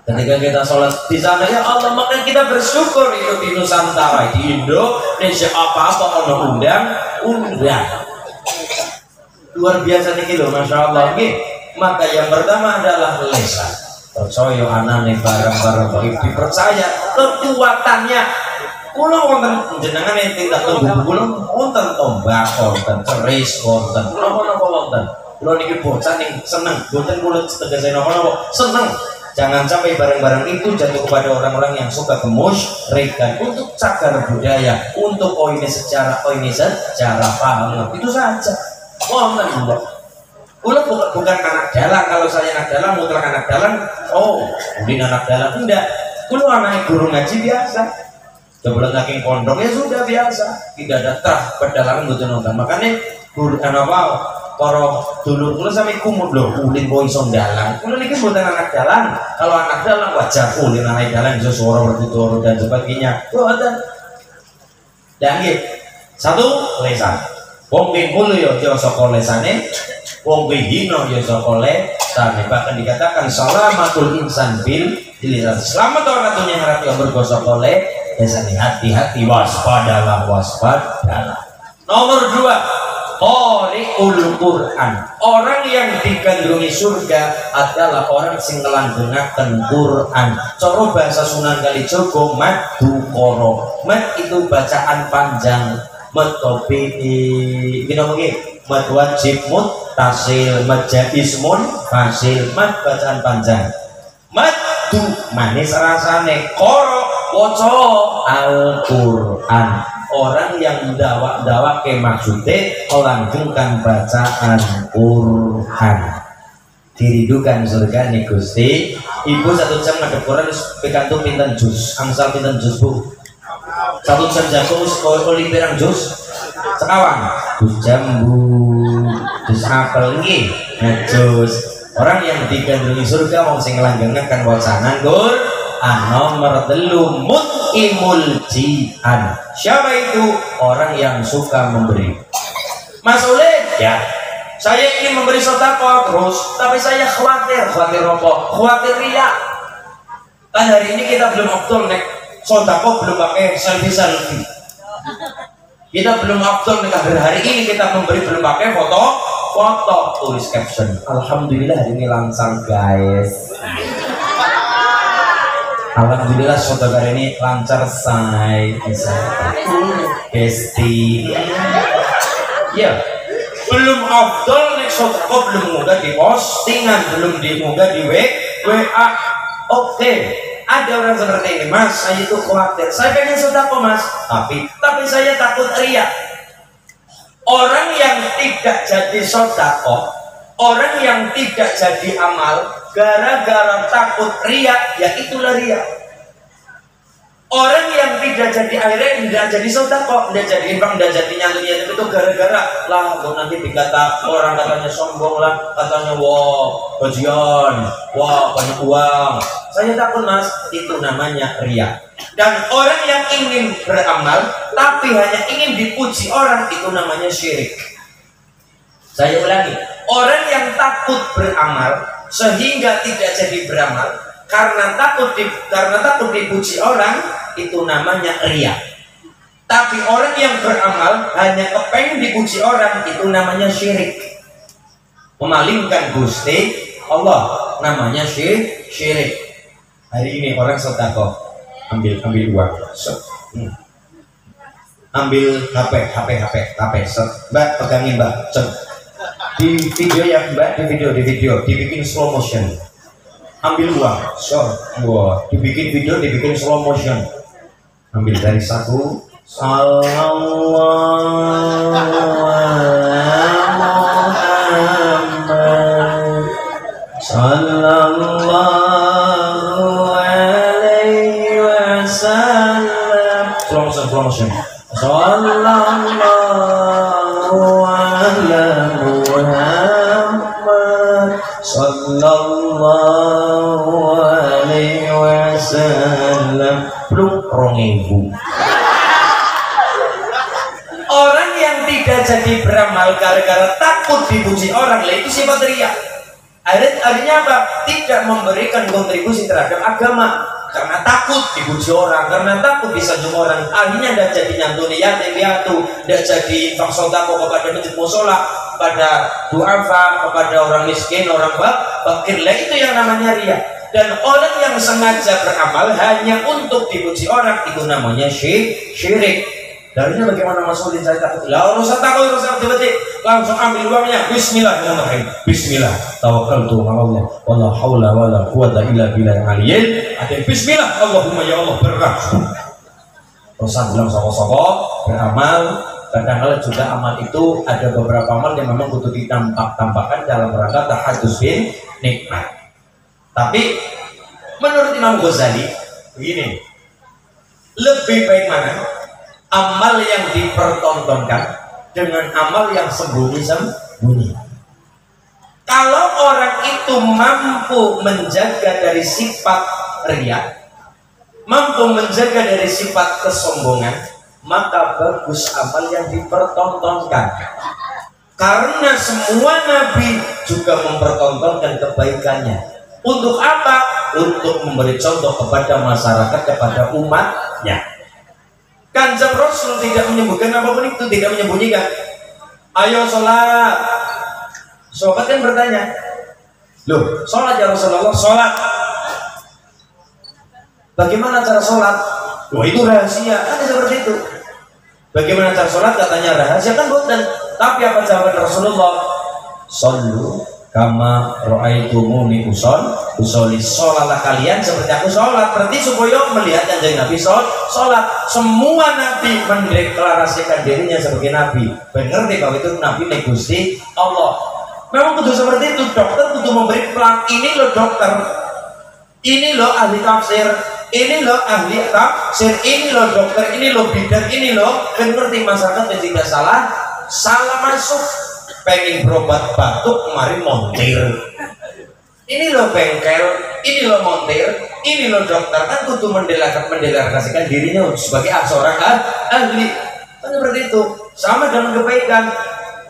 Ketika kita sholat di sana ya Allah, maka kita bersyukur itu di Nusantara, di Indonesia apa-apa ono undang. Luar biasa nih loh, masya Allah. Oke. Maka yang pertama adalah lesan. Percaya anane barang-barang baik, dipercaya kekuatannya. Kulo wonten jenengan yang tidak tunggu kulo wonten tombak, wonten keris, wonten napa-napa wonten. Kulo niki bocah ning seneng, boten kulo tegese napa-napa, seneng. Jangan sampai barang-barang itu jatuh kepada orang-orang yang suka kemusyrikan. Untuk cagar budaya, untuk secara paham, itu saja. Wonten kulo. Kulo bukan anak dalang. Kalau saya anak dalang, mutlak anak dalang. Oh, udin anak dalang enggak. Kulo anak guru ngaji biasa. Sebelum saking pondok ya sudah biasa, tidak ada trah perdalangan betul nonton. Makanya guru apa para dulur kulo sampe kumut lho, ulin boy sondalan. Kulo niki mboten anak dalan. Kalau anak dalan wajar ulin anak dalan iso suara bertutur dan sebagainya. Mboten. Dan nggih. Satu lesan. Wong mulya ya saka lesane, wong hina ya saka lesane. Bahkan dikatakan salamatul insan bil dilihat selamat orang tunya harap yang bergosok oleh desani hati-hati waspadalah nomor 2 Qari'ul Quran. Orang yang digandrungi surga adalah orang sing ngelanggengaken Quran. Cara bahasa Sunan Kalijaga madu qara. Mad itu bacaan panjang. Mad topi gini mad wajib muttasil, mad jaiz munfasil, mad bacaan panjang. Madu manis rasane, qara waca Al-Qur'an. Orang yang dawa ke maksudnya melanggengkan bacaan Quran, diridukan surga nih Gusti. Ibu 1 jam ngadep Quran pikantuk pinten jus, angsal pinten jus Bu? 1 jam jago oli pirang jus? Sekawan jus jambu, jus apel nggih, jus. Orang yang digandrungi surga mau sing langgengkan wacana nomor 3 mutimul jian. Siapa itu? Orang yang suka memberi. Mas Ulid, ya, saya ingin memberi sedekah terus, tapi saya khawatir apa? Khawatir riya. Kan hari ini kita belum afdol nek sedekah, belum pakai selfie. Kita belum afdol nek hari ini kita memberi belum pakai foto, tulis caption. Alhamdulillah hari ini langsung guys. Alhamdulillah saudara ini lancar say Besti. Ya, belum afdol nek saudara belum munggah di postingan, belum dimunggah di WA. Oke, ada orang seperti ini, Mas, saya itu khawatir. Saya pengen sedekah, Mas, tapi saya takut riya. Orang yang tidak jadi sedekah, orang yang tidak jadi amal gara-gara takut riya, ya itulah riya. Orang yang tidak jadi akhirnya tidak jadi sedekah, tidak jadi infak, tidak jadi nyantuni itu gara-gara lah nanti dikata orang katanya sombong lah, katanya wah gajian, wah banyak uang. Saya takut Mas, itu namanya riya. Dan orang yang ingin beramal tapi hanya ingin dipuji orang, itu namanya syirik. Saya ulangi, orang yang takut beramal sehingga tidak jadi beramal karena takut dipuji orang, itu namanya riya. Tapi orang yang beramal hanya kepengen dipuji orang, itu namanya syirik, memalingkan Gusti Allah, namanya syirik. Hari ini orang sedekah, ambil uang, ambil HP, Mbak pegangin Mbak, di video ya Mbak, di video dibikin slow motion, ambil uang, dibikin video, dibikin slow motion, ambil dari 1 sallallahu alaihi wasallam, slow motion, sallallahu Muhammad sallallahu alaihi wasallam belum 2.000. Orang yang tidak jadi beramal gara-gara takut dipuji orang, itu sifat riya. Artinya apa? Tidak memberikan kontribusi terhadap agama karena takut dipuji orang, karena takut disanjung orang. Akhirnya tidak jadi nyantuni yatim piatu, tidak jadi infak sedekah kepada masjid mushola, kepada duafa, kepada orang miskin, orang fakir. Itu yang namanya riya. Dan orang yang sengaja beramal hanya untuk dipuji orang, itu namanya syirik. Darinya bagaimana Mas Ulin, saya takut. Lah urusan takut, urusan tiba-tiba langsung ambil uangnya. Bismillahirrahmanirrahim. Bismillah. Tawakkaltu 'ala Allah. Wala haula wala quwata illa billahil aliyyil azim. Bismillah. Allahumma ya Allah berkah. Urusan bilang soko-soko beramal. Kadang-kadang juga amal itu ada beberapa amal yang memang butuh ditampakkan dalam rangka tahadus bin nikmat. Tapi menurut Imam Ghazali begini, lebih baik mana? Amal yang dipertontonkan dengan amal yang sembunyi-sembunyi. Kalau orang itu mampu menjaga dari sifat riya, mampu menjaga dari sifat kesombongan, maka bagus amal yang dipertontonkan. Karena semua nabi juga mempertontonkan kebaikannya. Untuk apa? untuk memberi contoh kepada masyarakat, kepada umatnya. Kanjeng Rasul tidak menyebutkan apapun itu, tidak menyembunyikan. Ayo sholat. Sahabat kan bertanya, loh sholat ya Rasulullah, sholat. Bagaimana cara sholat? Wah itu rahasia, kan seperti itu. Bagaimana cara sholat? Katanya rahasia, kan bukan. Tapi apa jawaban Rasulullah? Shollu kama ra'aitumuni usolli. Sholatlah kalian seperti aku sholat. Berarti supaya melihat kanjeng Nabi sholat. Semua Nabi mendeklarasikan dirinya sebagai Nabi. Benar deh kalau itu Nabi negusi Allah. Memang kudu seperti itu. Dokter kudu memberi pelan. Ini loh dokter, ini loh ahli tafsir, ini loh ahli tafsir, ini loh dokter, ini loh bidan, ini loh. Dan ngerti masyarakat dan tidak salah masuk. Pengen berobat batuk, kemarin montir. Ini loh bengkel, ini loh montir, ini loh dokter. Kan kudu mendeklarasikan dirinya sebagai seorang ahli. Kan seperti itu. Sama dengan kebaikan.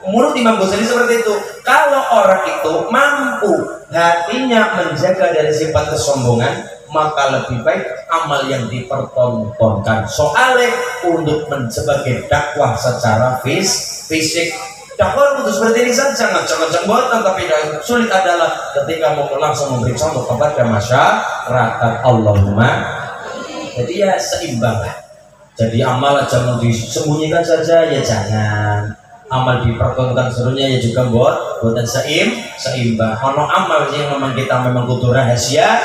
Menurut Imam Ghazali seperti itu. Kalau orang itu mampu hatinya menjaga dari sifat kesombongan, maka lebih baik amal yang dipertontonkan. Soalnya untuk sebagai dakwah secara fisik, dakwah itu seperti ini saja, ngajak-ngajak buatan, tapi sulit adalah ketika mau langsung memberi contoh kepada masyarakat. Allahumma. Jadi ya seimbang lah. Jadi amal jangan disembunyikan saja, ya jangan. Amal dipertontonkan seluruhnya ya juga buatan seimbang. Ono amal yang memang kita memang kudu rahasia,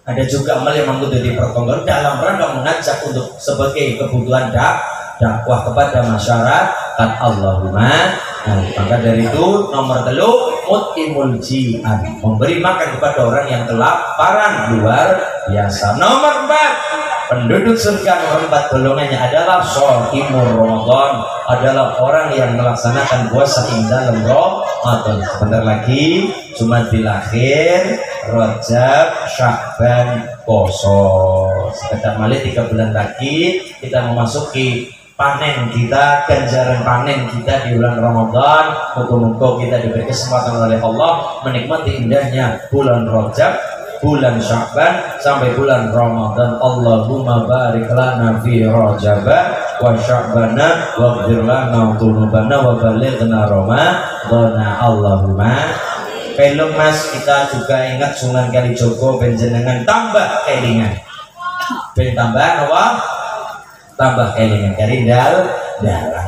ada juga amal yang memang kudu dipertontonkan dalam rangka mengajak untuk sebagai kebutuhan dakwah kepada masyarakat. Allahumma. Nah, maka dari itu nomor 3 mut'imul ji'an, memberi makan kepada orang yang kelaparan luar biasa. Nomor 4, penduduk surga. Nomor 4 golongannya adalah shaimur Ramadan, adalah orang yang melaksanakan puasa ing dalam Ramadan. Sebentar lagi Jumadil Akhir, Rajab, Sya'ban, poso. Sekitar malih 3 bulan lagi kita memasuki panen kita, ganjaran panen kita di bulan Ramadan. Moga-moga kita diberi kesempatan oleh Allah menikmati indahnya bulan Rajab, bulan Sya'ban sampai bulan Ramadan. Allahumma barik lana fi Rajab wa Sya'bana waghfir lana dzunubana wa balighna Ramadana. Allahumma. Film Mas, kita juga ingat Sunan Kalijogo benjenengan tambah kelingan. Ben tambah apa? Tambah kelingan dari dalang.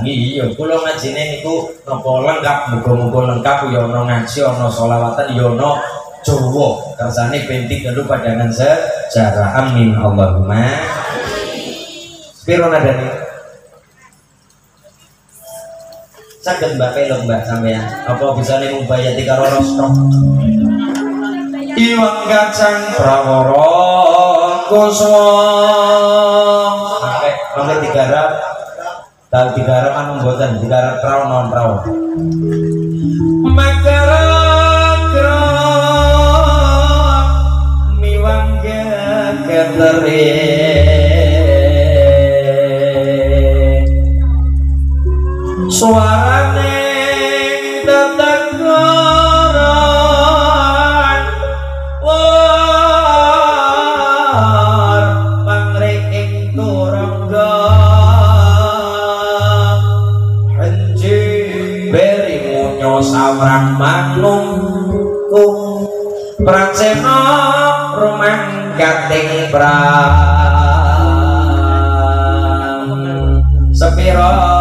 Iya, kula ngajine niku napa lengkap, muga-muga lengkap ya ana ngaji, ana selawatan ya ana Jawa. Kersane ben tiga padangan sejarah. Amin Allahumma. Spiro nadane. Saged Mbak pelok Mbak sampean. Apa bisa ning mbayati karo rostok? Iwang kacang prawara kuswa. Mangke digarap, tal digarap anu mboten digarap raw non raw. Makara miwang gegetere suarane tetekoran war pangring turangga henji beri munyo sawrang manungkung pracena rumang gating prang sepiro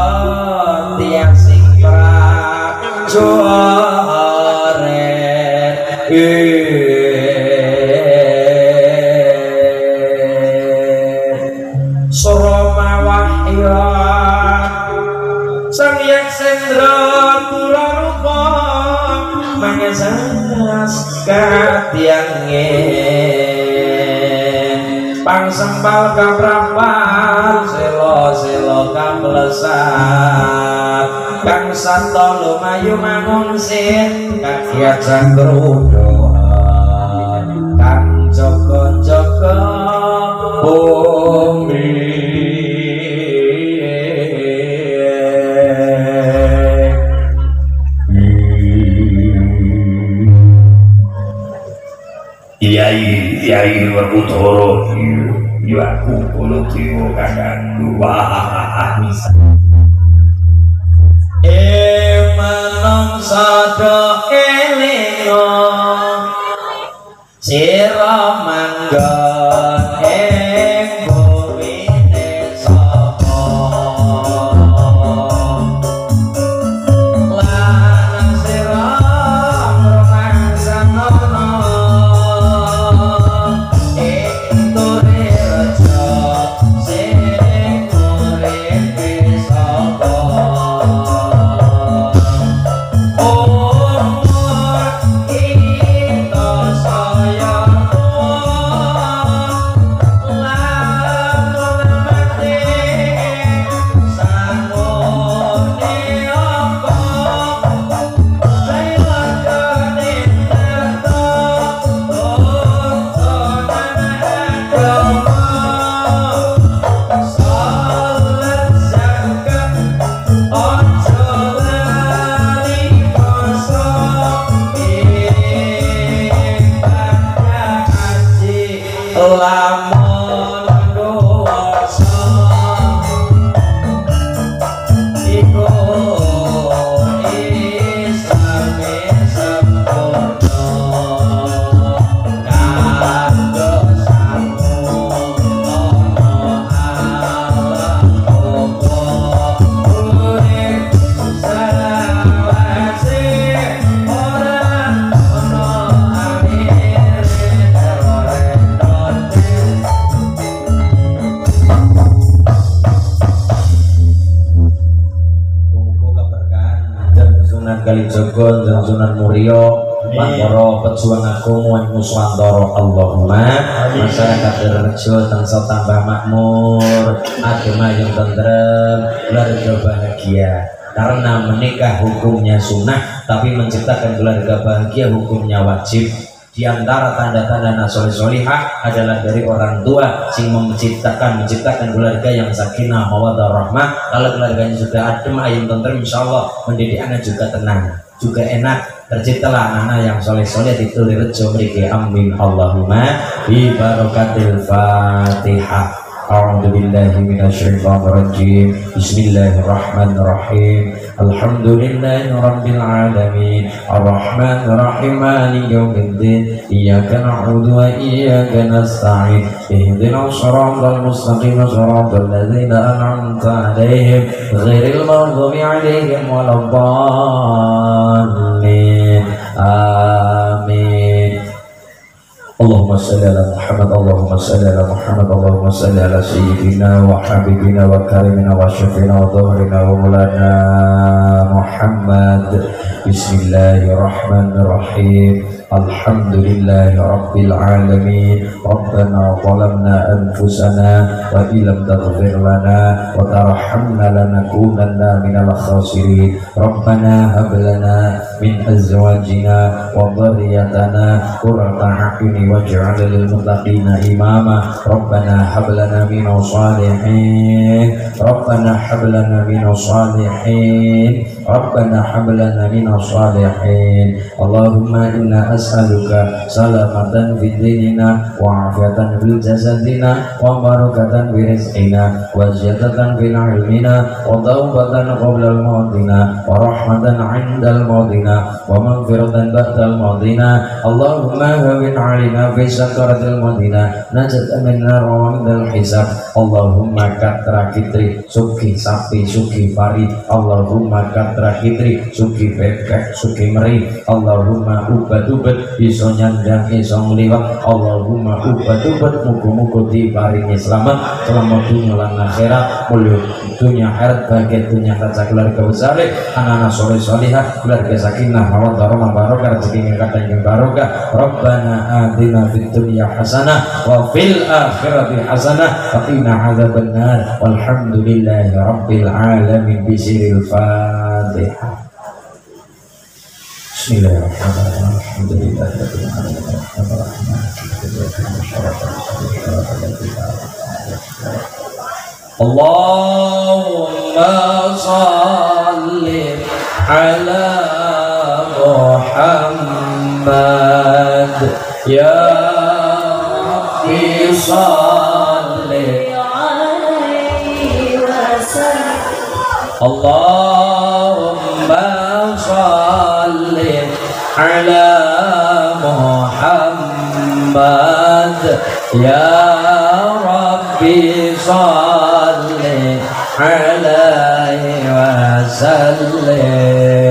tiang sing prajurit Surama wahya sang yang sendra kula rupa mangesanas katiange pangsempal kaprapan selo-selo kaplesat kang sato lumayu mangunsin kakiat jangkrudohan kang joko-joko bumi Kiai kiwa utoro yu aku kulo kiwa kadang dua bisa manungsa do elingo sira manggon ing bumine sapa lan sira ngrumangsana ing turi reja sing urip sapa Kalijogon dan Sunan Murio Mantoro pejuang agung wan muswantoro Allahumma masyarakat Rejo tansah tambah makmur agama yang tentrem keluarga bahagia karena menikah hukumnya sunnah tapi menciptakan keluarga bahagia hukumnya wajib. Di antara tanda-tanda nasoleh solihah adalah dari orang tua sing menciptakan keluarga yang sakinah mawaddah rahmah. Kalau keluarganya sudah adem ayem tentrem, insyaallah mendidik anak juga tenang juga enak. Terciptalah anak yang soleh-soleh di Turi Rejo mriki. Amin Allahumma bi barakatil Fatihah. A'udzu billahi minasyaitonir rajim. Bismillahirrahmanirrahim. Alhamdulillahi rabbil alamin. Arrahmanir rahim maliki yaumiddin. Iyyaka na'budu wa iyyaka nasta'in. Ihdinas shiratal mustaqim shiratal ladzina an'amta 'alaihim ghairil maghdubi 'alaihim waladdallin. Amin. Allahumma salli ala Muhammad, Allahumma salli ala Muhammad, Allahumma salli ala sayyidina wa habibina wa karimina wa syafina wa dhahrina wa mulana Muhammad. Bismillahirrahmanirrahim. Alhamdulillahi rabbil alamin. Rabbana zalamna anfusana wa illam taghfir lana wa tarhamna lanakunanna minal khasirin. Rabbana hab lana min azwajina wa dhurriyyatina qurrata a'yun waj'al lil muttaqina imama. Rabbana hab lana minas salihin. Rabbana hab lana minas salihin. Rabbana hab lana minas salihin. Allahumma inna as'aluka salamatan fid dinina wa afiatan fil jasadina wa barakatan fi rizqina wa ziyadatan fil ilmina wa tawbatan qabla al mautina wa rahmatan 'inda al mautina wa maghfiratan ba'da al mautina. Allahumma hawwin 'alaina fi sakaratil mautina najat minna wa min al hisab. Allahumma katra kitri suki sapi suki fari. Allahumma katra kitri suki bebek suki meri. Allahumma ubat-ubat iso nyandang iso ngliwat. Allahumma ubat-ubat muga-muga diparingi selamat selamat dunya lan akhirat, mulya dunya akhirat, bahagia dunya kaca keluarga besar, anak-anak soleh solihah, keluarga sakinah mawaddah rahmah barokah, rezeki yang kadang yang barokah. Rabbana atina fid dunya hasanah wa fil akhirati hasanah wa qina adzabannar. Walhamdulillahi rabbil alamin. Bismillahil Fatihah. Bismillahirrahmanirrahim. Alhamdulillahirabbil alamin. Allahumma shalli ala Muhammad ya Rabbi صل عليه وسلم اللهم صل على محمد يا ربي صل عليه وسلم